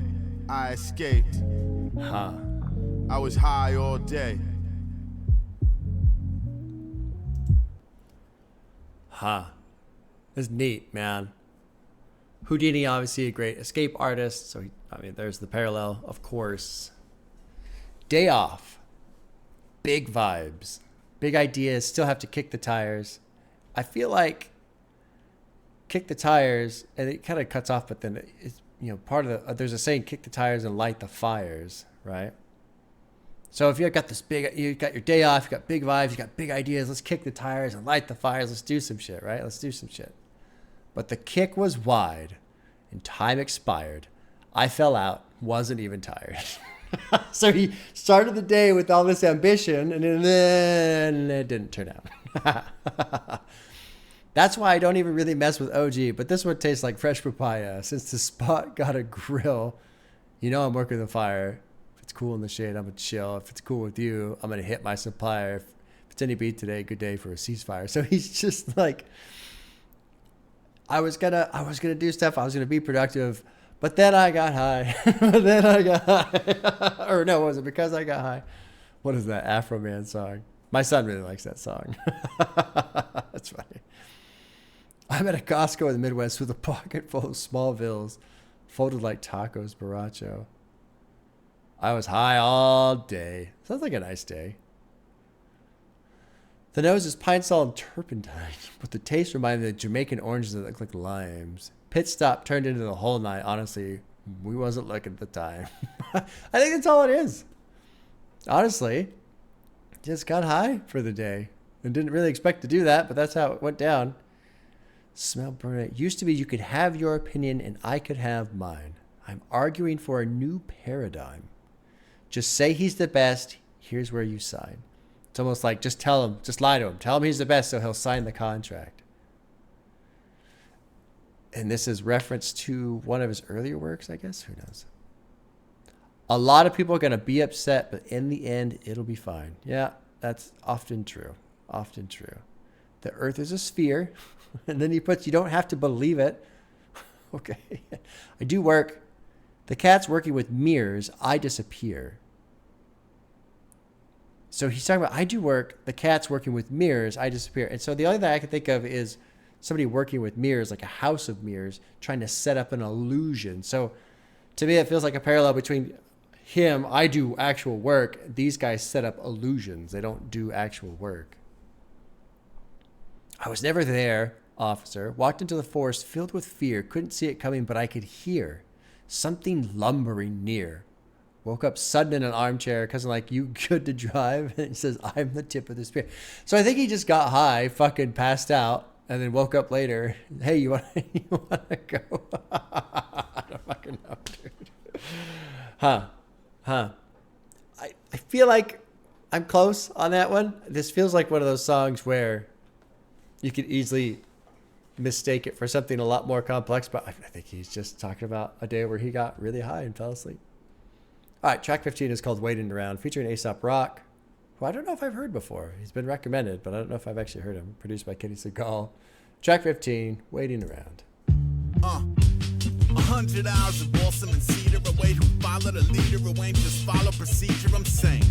I escaped. Huh. I was high all day. Huh. It's neat, man. Houdini, obviously a great escape artist. So, there's the parallel, of course. Day off. Big vibes. Big ideas. Still have to kick the tires. I feel like kick the tires, and it kind of cuts off, but then it's, part of the, there's a saying, kick the tires and light the fires, right? So if you got you got your day off, you got big vibes, you got big ideas, let's kick the tires and light the fires, let's do some shit, right? Let's do some shit. But the kick was wide and time expired. I fell out, wasn't even tired. So he started the day with all this ambition and then it didn't turn out. That's why I don't even really mess with OG, but this one tastes like fresh papaya. Since the spot got a grill, I'm working the fire. It's cool in the shade, I'm gonna chill. If it's cool with you, I'm gonna hit my supplier. If it's any beat today, good day for a ceasefire. So he's just like, I was gonna do stuff. I was gonna be productive, but then I got high. Or no, was it because I got high? What is that Afro Man song? My son really likes that song. That's funny. I'm at a Costco in the Midwest with a pocket full of small bills, folded like tacos, borracho. I was high all day. Sounds like a nice day. The nose is pine sol and turpentine, but the taste reminded me of Jamaican oranges that look like limes. Pit stop turned into the whole night. Honestly, we wasn't looking at the time. I think that's all it is. Honestly, just got high for the day and didn't really expect to do that, but that's how it went down. Smell burning. It used to be you could have your opinion and I could have mine. I'm arguing for a new paradigm. Just say he's the best. Here's where you sign. It's almost like just tell him, just lie to him. Tell him he's the best so he'll sign the contract. And this is reference to one of his earlier works, I guess. Who knows? A lot of people are going to be upset, but in the end, it'll be fine. Yeah, that's often true. Often true. The earth is a sphere. And then he puts, you don't have to believe it. Okay. I do work. The cat's working with mirrors. I disappear. So he's talking about, I do work. The cat's working with mirrors. I disappear. And so the only thing I can think of is somebody working with mirrors, like a house of mirrors, trying to set up an illusion. So to me, it feels like a parallel between him. I do actual work. These guys set up illusions. They don't do actual work. I was never there, officer. Walked into the forest filled with fear. Couldn't see it coming, but I could hear something lumbering near. Woke up sudden in an armchair. Cousin like, you good to drive? And he says, I'm the tip of the spear. So I think he just got high, fucking passed out, and then woke up later. Hey, you want to go? I don't fucking know, dude. Huh. I feel like I'm close on that one. This feels like one of those songs where you could easily mistake it for something a lot more complex, but I think he's just talking about a day where he got really high and fell asleep. All right, track 15 is called Waiting Around, featuring A$AP Rock, who I don't know if I've heard before. He's been recommended, but I don't know if I've actually heard him. Produced by Kenny Segal. Track 15, Waiting Around. 100 hours of balsam and cedar, a way to follow the leader, who ain't just follow procedure. I'm saying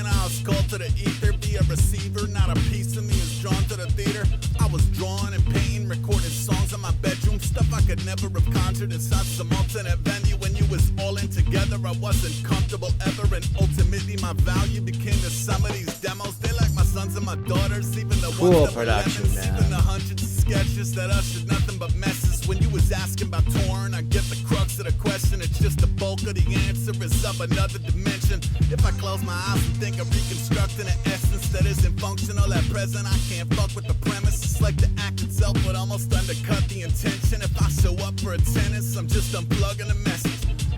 I was called to the ether, be a receiver, not a piece of me is drawn to the theater. I was drawing and painting, recording songs in my bedroom, stuff I could never have conjured inside some alternate venue. When you was all in together, I wasn't comfortable ever, and ultimately my value became the sum of these demos. They like my sons and my daughters, even the cool ones that production, were lemons, even the hundreds of sketches that ushered nothing but messes. When you was asking about touring, I get the crux of the question. It's just the bulk of the answer is of another dimension. If I close my eyes and think of reconstructing an essence that isn't functional at present, I can't fuck with the premise. It's like the act itself would almost undercut the intention. If I show up for attendance, I'm just unplugging the message.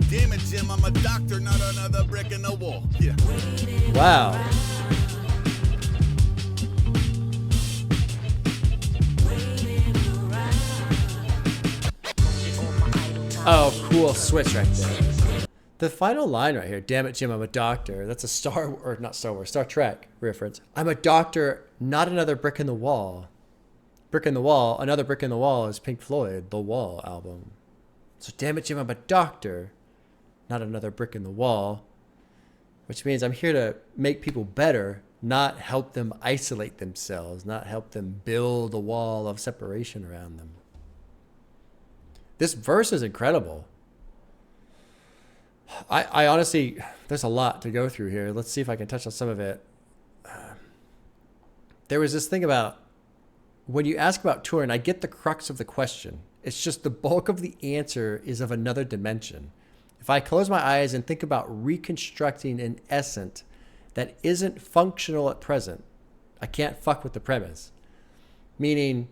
Damn it, Jim, I'm a doctor, not another brick in the wall. Yeah. Wow. Oh, cool switch right there. The final line right here, damn it, Jim, I'm a doctor. That's a Star Trek reference. I'm a doctor, not another brick in the wall. Brick in the wall, another brick in the wall is Pink Floyd, The Wall album. So damn it, Jim, I'm a doctor, not another brick in the wall. Which means I'm here to make people better, not help them isolate themselves, not help them build a wall of separation around them. This verse is incredible. I honestly, there's a lot to go through here. Let's see if I can touch on some of it. There was this thing about when you ask about touring, I get the crux of the question. It's just the bulk of the answer is of another dimension. If I close my eyes and think about reconstructing an essence that isn't functional at present, I can't fuck with the premise. Meaning,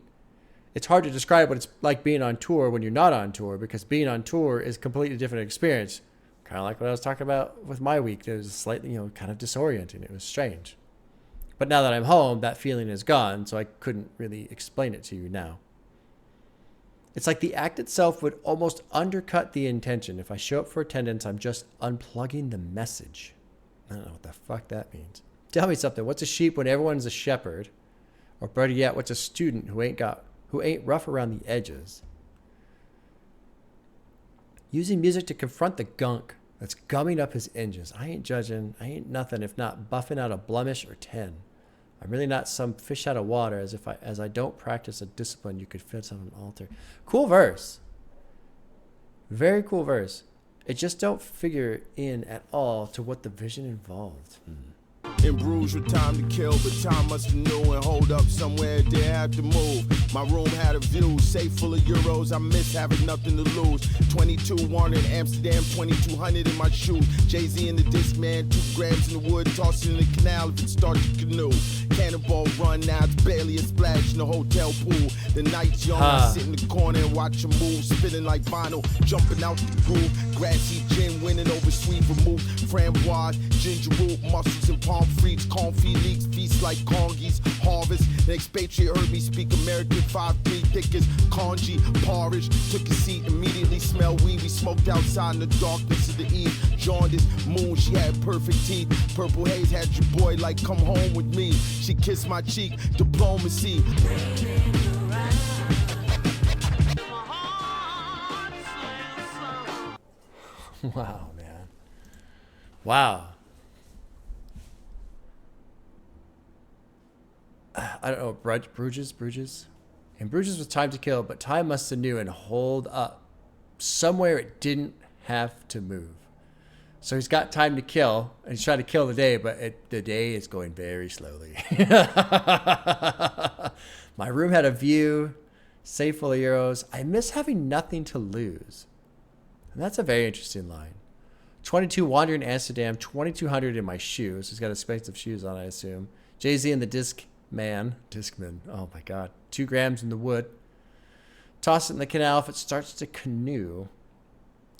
it's hard to describe what it's like being on tour when you're not on tour, because being on tour is a completely different experience. Kind of like what I was talking about with my week. It was slightly, kind of disorienting. It was strange. But now that I'm home, that feeling is gone, so I couldn't really explain it to you now. It's like the act itself would almost undercut the intention. If I show up for attendance, I'm just unplugging the message. I don't know what the fuck that means. Tell me something. What's a sheep when everyone's a shepherd? Or better yet, what's a student who ain't rough around the edges? Using music to confront the gunk that's gumming up his engines. I ain't judging. I ain't nothing if not buffing out a blemish or 10. I'm really not some fish out of water, as I don't practice a discipline you could fit on an altar. Cool verse. Very cool verse. It just don't figure in at all to what the vision involved. In Bruges with time to kill, but time must renew and hold up somewhere they have to move. My room had a view, safe full of euros. I miss having nothing to lose. 22 wanted Amsterdam, 2200 in my shoe. Jay-Z in the disc man, 2 grams in the wood, tossing in the canal if it starts to canoe. Cannonball run, now it's barely a splash in the hotel pool. The night's young, I sit in the corner and watch them move, spinning like vinyl, jumping out the groove. Grassy gin winning over sweet vermouth, framboise, ginger root, mussels and palm frites, confit leaks, feast like congies, harvest. The expatriate heard me speak American 5-3 thick as congee, porridge. Took a seat, immediately smelled weed. We smoked outside in the darkness of the eve. Jaundice, moon, she had perfect teeth. Purple haze had your boy like come home with me. She kissed my cheek, diplomacy. Wow, man. Wow. I don't know. Bruges. In Bruges was time to kill, but time must have knew and hold up. Somewhere it didn't have to move. So he's got time to kill, and he's trying to kill the day, but the day is going very slowly. My room had a view, safe full of euros. I miss having nothing to lose. And that's a very interesting line. 22 wandering Amsterdam, 2200 in my shoes. He's got expensive shoes on, I assume. Jay-Z and the Discman. Oh my God. 2 grams in the wood. Toss it in the canal if it starts to canoe.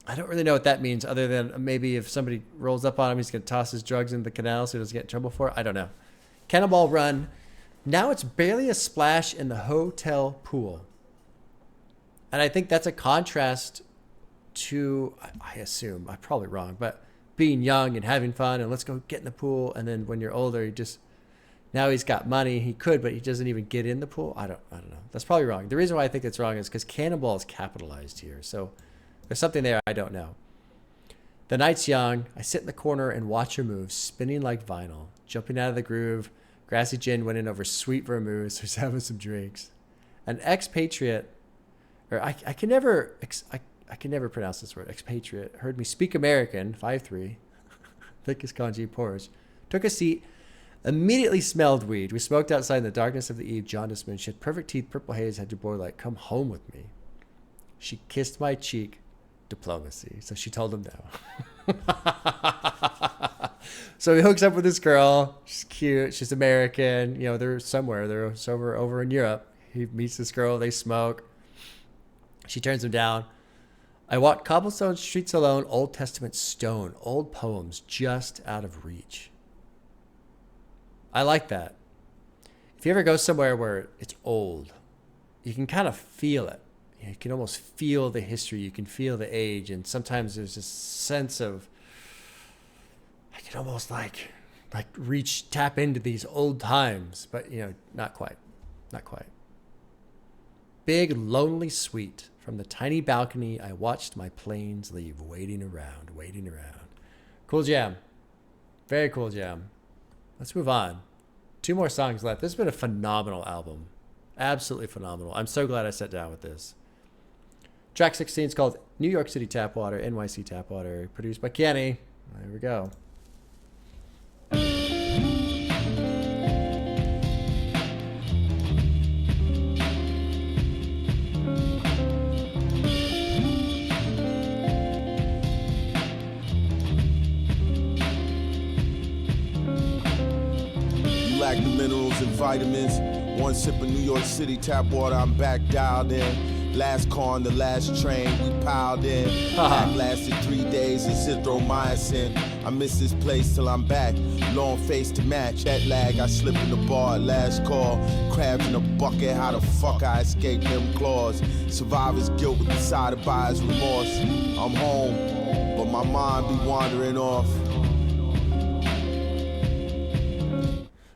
I don't really know what that means other than maybe if somebody rolls up on him, he's going to toss his drugs in the canal so he doesn't get in trouble for it. I don't know. Cannonball Run. Now it's barely a splash in the hotel pool. And I think that's a contrast to, I assume, I'm probably wrong, but being young and having fun and let's go get in the pool. And then when you're older, you just, now he's got money. He could, but he doesn't even get in the pool. I don't know. That's probably wrong. The reason why I think it's wrong is because Cannonball is capitalized here. So there's something there I don't know. The night's young. I sit in the corner and watch her move, spinning like vinyl, jumping out of the groove. Grassy gin winning over sweet vermouth. So he's having some drinks. An expatriate, or I can never pronounce this word. Expatriate heard me speak American. 5'3", thick as congee porridge. Took a seat. Immediately smelled weed. We smoked outside in the darkness of the eve. Jaundice moon. She had perfect teeth, purple haze. Had your boy like, come home with me. She kissed my cheek. Diplomacy. So she told him no. So he hooks up with this girl. She's cute. She's American. You know, they're somewhere. They're over in Europe. He meets this girl. They smoke. She turns him down. I walk cobblestone streets alone. Old Testament stone. Old poems just out of reach. I like that. If you ever go somewhere where it's old, you can kind of feel it. You can almost feel the history. You can feel the age. And sometimes there's this sense of, I can almost like tap into these old times. But, you know, not quite. Big, lonely suite. From the tiny balcony, I watched my planes leave, waiting around. Cool jam. Very cool jam. Let's move on. 2 more songs left. This has been a phenomenal album. Absolutely phenomenal. I'm so glad I sat down with this. Track 16 is called New York City Tapwater, NYC Tapwater, produced by Kenny. There we go. You lack the minerals and vitamins. 1 sip of New York City tap water, I'm back dialed in. Last car on the last train, we piled in. Pack lasted 3 days, azithromycin. I miss this place till I'm back. Long face to match. Jet lag, I slipped in the bar at last call. Crabs in a bucket, how the fuck I escaped them claws? Survivor's guilt with the side of buyer's remorse. I'm home, but my mind be wandering off.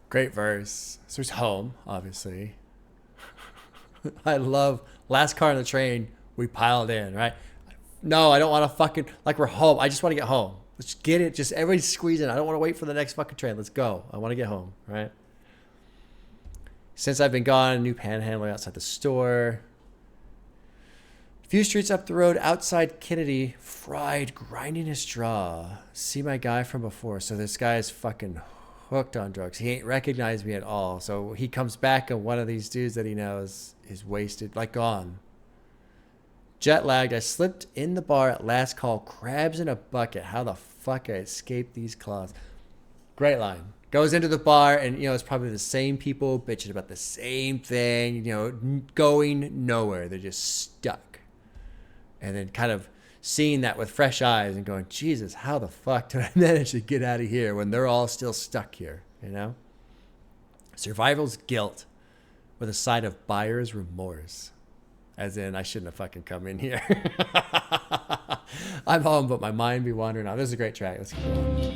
Great verse. So he's home, obviously. I love last car on the train, we piled in, right? No, I don't want to fucking, like we're home. I just want to get home. Let's get it. Just everybody squeeze in. I don't want to wait for the next fucking train. Let's go. I want to get home, right? Since I've been gone, a new panhandler outside the store. A few streets up the road, outside Kennedy, fried, grinding his jaw. See my guy from before. So this guy is fucking hooked on drugs. He ain't recognized me at all. So he comes back and one of these dudes that he knows is wasted, like gone. Jet lagged. I slipped in the bar at last call. Crabs in a bucket. How the fuck I escaped these claws? Great line. Goes into the bar and, you know, it's probably the same people bitching about the same thing, you know, going nowhere. They're just stuck. And then kind of seeing that with fresh eyes and going, Jesus, how the fuck did I manage to get out of here when they're all still stuck here, you know? Survival's guilt with a side of buyer's remorse. As in, I shouldn't have fucking come in here. I'm home, but my mind be wandering on. This is a great track. Let's keep going.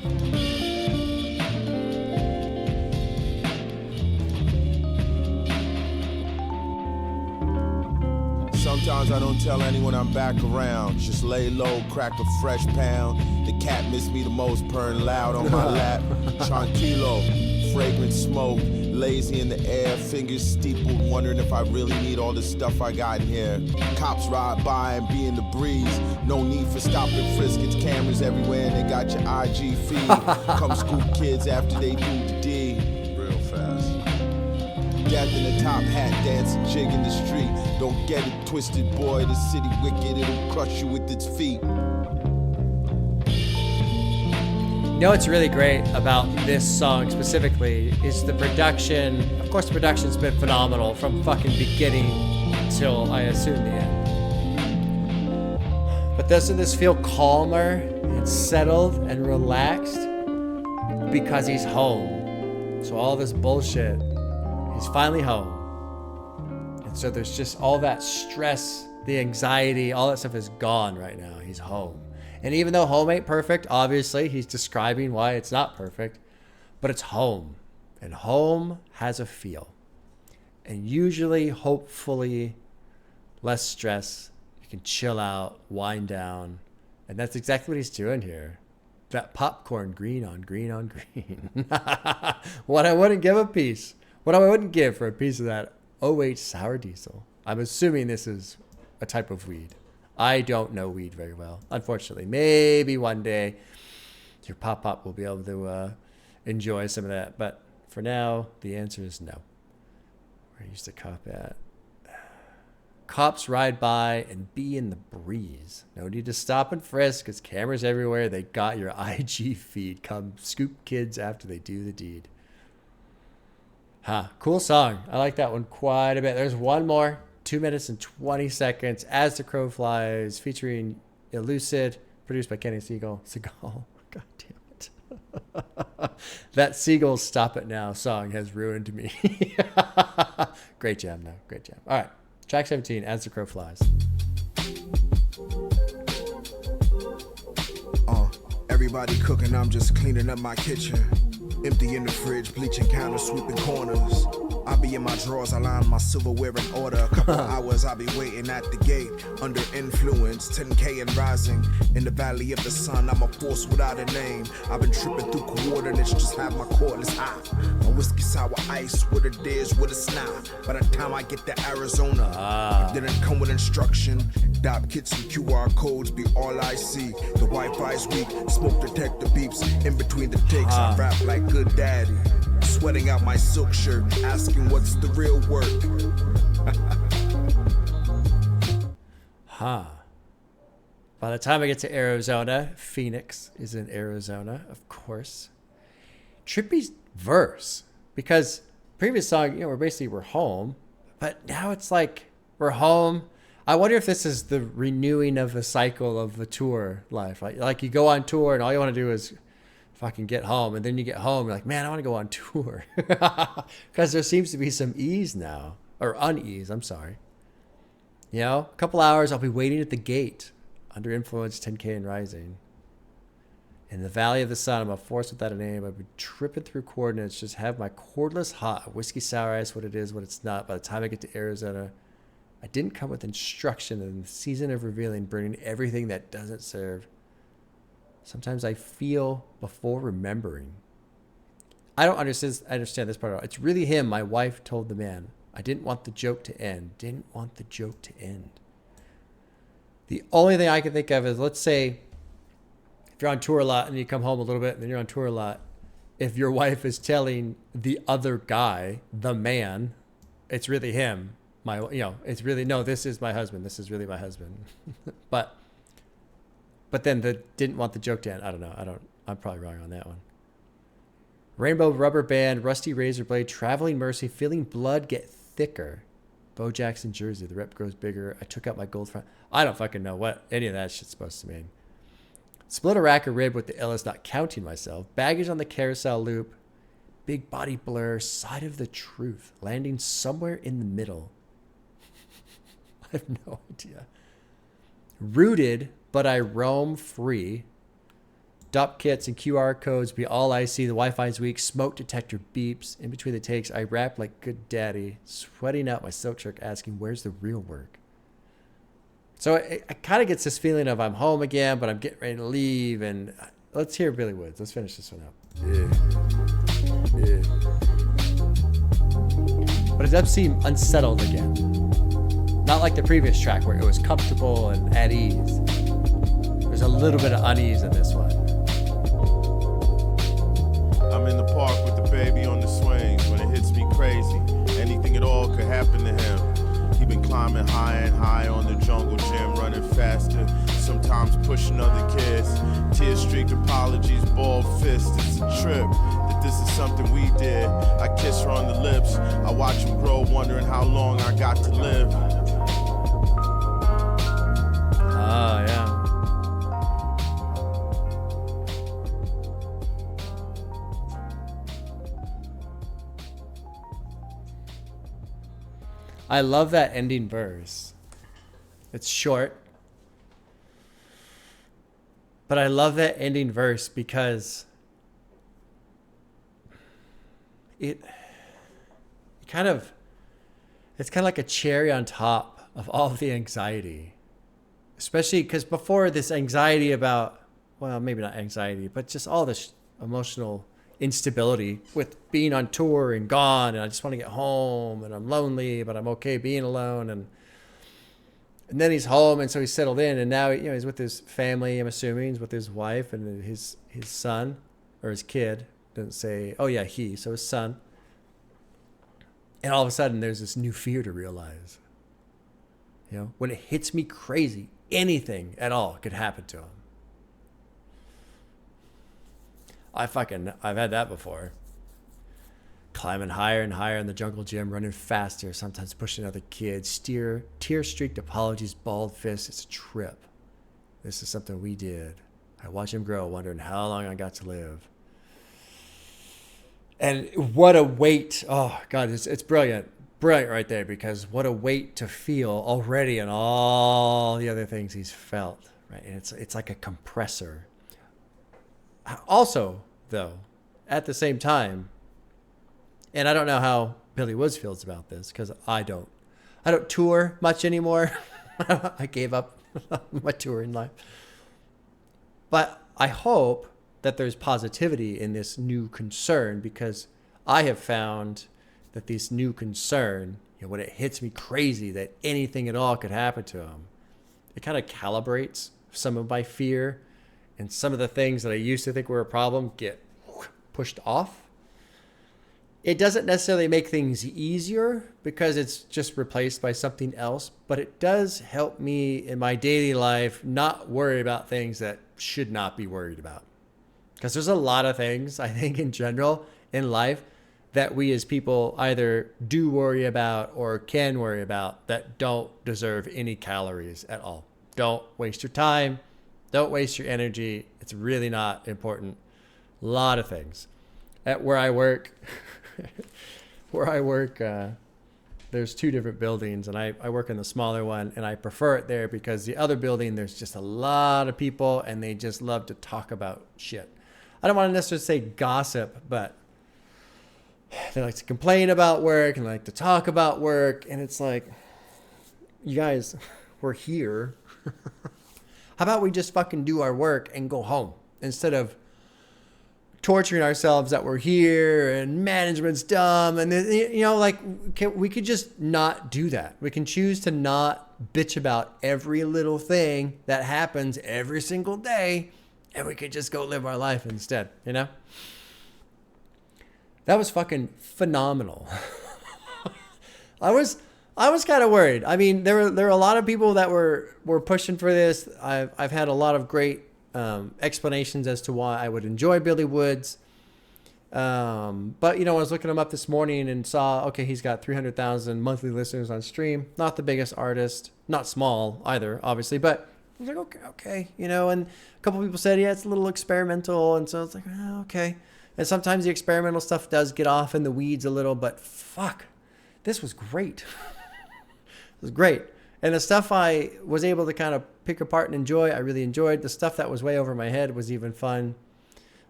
Sometimes I don't tell anyone I'm back around. Just lay low, crack a fresh pound. The cat missed me the most, purring loud on my lap. Tranquilo, fragrant smoke, lazy in the air, fingers steepled, wondering if I really need all the stuff I got in here. Cops ride by and be in the breeze. No need for stop and frisk, it's cameras everywhere and they got your IG feed. Come scoop kids after they do the D. Real fast. Death in a top hat, dancing, jig in the street. Don't get it twisted, boy, the city wicked, it'll crush you with its feet. You know what's really great about this song specifically is the production. Of course, the production's been phenomenal from fucking beginning till I assume the end. But doesn't this feel calmer and settled and relaxed? Because he's home. So all this bullshit, he's finally home. And so there's just all that stress, the anxiety, all that stuff is gone right now. He's home. And even though home ain't perfect, obviously, he's describing why it's not perfect, but it's home. And home has a feel. And usually, hopefully, less stress. You can chill out, wind down. And that's exactly what he's doing here. That popcorn, green on green on green. What I wouldn't give a piece. What I wouldn't give for a piece of that OH sour diesel. I'm assuming this is a type of weed. I don't know weed very well, unfortunately. Maybe one day your pop-pop will be able to enjoy some of that. But for now, the answer is no. Where used to cop at? Cops ride by and be in the breeze. No need to stop and frisk because cameras everywhere. They got your IG feed. Come scoop kids after they do the deed. Cool song. I like that one quite a bit. There's one more. 2 minutes and 20 seconds. As the Crow Flies, featuring Elucid, produced by Kenny Segal. God damn it. That Segal Stop It Now song has ruined me. Great jam, though. Great jam. All right. Track 17, As the Crow Flies. Everybody cooking, I'm just cleaning up my kitchen. Empty in the fridge, bleaching counters, sweeping corners. I be in my drawers, I line my silverware in order. A couple of hours, I be waiting at the gate. Under influence, 10K and rising. In the valley of the sun, I'm a force without a name. I've been tripping through coordinates, just have my cordless high. My whiskey sour ice, what it is, what it's not. By the time I get to Arizona, it didn't come with instruction. Dop kits and QR codes be all I see. The Wi-Fi's weak, smoke detector beeps. In between the takes, I rap like good daddy. Sweating out my silk shirt, asking what's the real work. By the time I get to Arizona, Phoenix is in Arizona, of course. Trippy's verse, because previous song, we're home, but now it's like we're home. I wonder if this is the renewing of the cycle of the tour life. Like you go on tour and all you want to do is fucking get home, and then you get home, you're like, man, I want to go on tour. Because there seems to be some ease now, or unease, I'm sorry. A couple hours, I'll be waiting at the gate, under influence, 10K and rising. In the valley of the sun, I'm a force without a name. I've been tripping through coordinates, just have my cordless hot, whiskey sour ice, what it is, what it's not. By the time I get to Arizona, I didn't come with instruction in the season of revealing, burning everything that doesn't serve. Sometimes I feel before remembering. I don't understand this part at all. It's really him. My wife told the man. I didn't want the joke to end. Didn't want the joke to end. The only thing I can think of is, let's say, if you're on tour a lot and you come home a little bit and then you're on tour a lot, if your wife is telling the other guy, the man, it's really him. It's really, no, this is my husband. This is really my husband. But then the didn't want the joke to end. I don't know. I'm probably wrong on that one. Rainbow Rubber Band, Rusty Razor Blade, Traveling Mercy, Feeling Blood Get Thicker. Bo Jackson Jersey, the rep grows bigger. I took out my gold front. I don't fucking know what any of that shit's supposed to mean. Split a rack of rib with the Ellis, not counting myself. Baggage on the carousel loop. Big body blur, side of the truth. Landing somewhere in the middle. I have no idea. Rooted, but I roam free. Dop kits and QR codes be all I see. The Wi-Fi's weak. Smoke detector beeps. In between the takes, I rap like good daddy. Sweating out my silk shirt, asking, where's the real work? So I kind of gets this feeling of I'm home again, but I'm getting ready to leave. And let's hear Billy Woods. Let's finish this one up. Yeah. But it does seem unsettled again. Not like the previous track where it was comfortable and at ease. There's a little bit of unease in this one. I'm in the park with the baby on the swings. When it hits me crazy, anything at all could happen to him. He been climbing higher and higher on the jungle gym, running faster, sometimes pushing other kids. Tear-streaked apologies, bald fists, it's a trip. That this is something we did. I kiss her on the lips, I watch him grow, wondering how long I got to live. Oh, yeah. I love that ending verse. It's short. But I love that ending verse because it's kind of like a cherry on top of all of the anxiety. Especially because before this anxiety about, well, maybe not anxiety, but just all this emotional instability with being on tour and gone, and I just want to get home, and I'm lonely, but I'm okay being alone, and then he's home, and so he's settled in, and now he's with his family. I'm assuming he's with his wife and his son or his kid. Doesn't say, oh yeah, so his son. And all of a sudden, there's this new fear to realize. When it hits me crazy, anything at all could happen to him. I've had that before. Climbing higher and higher in the jungle gym, running faster, sometimes pushing other kids, tear-streaked apologies, bald fists. It's a trip. This is something we did. I watch him grow, wondering how long I got to live. And what a weight. Oh, God, it's brilliant. Brilliant right there, because what a weight to feel already and all the other things he's felt. Right? And it's like a compressor. Also, though, at the same time, and I don't know how Billy Woods feels about this, because I don't tour much anymore. I gave up my touring life. But I hope that there's positivity in this new concern, because I have found that this new concern, when it hits me crazy that anything at all could happen to him, it kind of calibrates some of my fear. And some of the things that I used to think were a problem get pushed off. It doesn't necessarily make things easier because it's just replaced by something else, but it does help me in my daily life not worry about things that should not be worried about. Because there's a lot of things, I think, in general in life that we as people either do worry about or can worry about that don't deserve any calories at all. Don't waste your time. Don't waste your energy. It's really not important. A lot of things. At where I work, there's two different buildings, and I work in the smaller one, and I prefer it there because the other building, there's just a lot of people, and they just love to talk about shit. I don't want to necessarily say gossip, but they like to complain about work and like to talk about work, and it's like, you guys, we're here. How about we just fucking do our work and go home instead of torturing ourselves that we're here and management's dumb. And, we could just not do that. We can choose to not bitch about every little thing that happens every single day, and we could just go live our life instead, That was fucking phenomenal. I was kind of worried. I mean, there were a lot of people that were pushing for this. I've had a lot of great explanations as to why I would enjoy Billy Woods. But I was looking him up this morning and saw, okay, he's got 300,000 monthly listeners on stream. Not the biggest artist, not small either, obviously. But I was like, okay, and a couple people said, yeah, it's a little experimental, and so it's like, oh, okay. And sometimes the experimental stuff does get off in the weeds a little, but fuck, this was great. It was great. And the stuff I was able to kind of pick apart and enjoy, I really enjoyed. The stuff that was way over my head was even fun.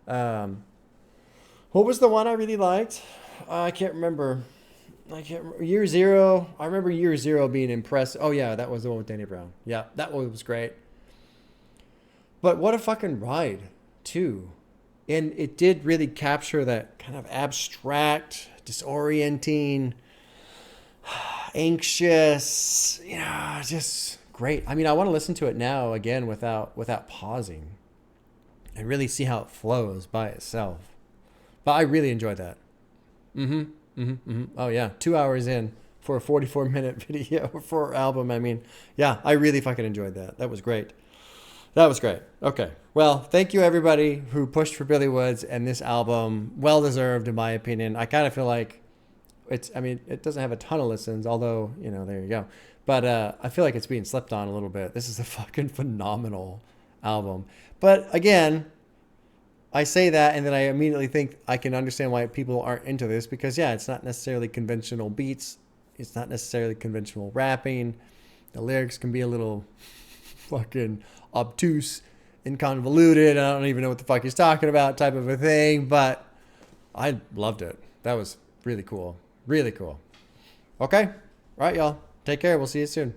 What was the one I really liked? I can't remember. Year Zero. I remember Year Zero being impressed. Oh yeah, that was the one with Danny Brown. Yeah, that one was great. But what a fucking ride, too. And it did really capture that kind of abstract, disorienting, anxious, just great. I mean, I want to listen to it now again without pausing and really see how it flows by itself. But I really enjoyed that. Oh yeah, 2 hours in for a 44-minute video for album. I mean, yeah, I really fucking enjoyed that. That was great. Okay. Well, thank you everybody who pushed for Billy Woods and this album. Well deserved in my opinion. I kind of feel like it doesn't have a ton of listens, although, there you go. But I feel like it's being slept on a little bit. This is a fucking phenomenal album. But again, I say that and then I immediately think I can understand why people aren't into this because, yeah, it's not necessarily conventional beats. It's not necessarily conventional rapping. The lyrics can be a little fucking obtuse and convoluted. I don't even know what the fuck he's talking about type of a thing, but I loved it. That was really cool. Really cool. Okay. All right, y'all. Take care. We'll see you soon.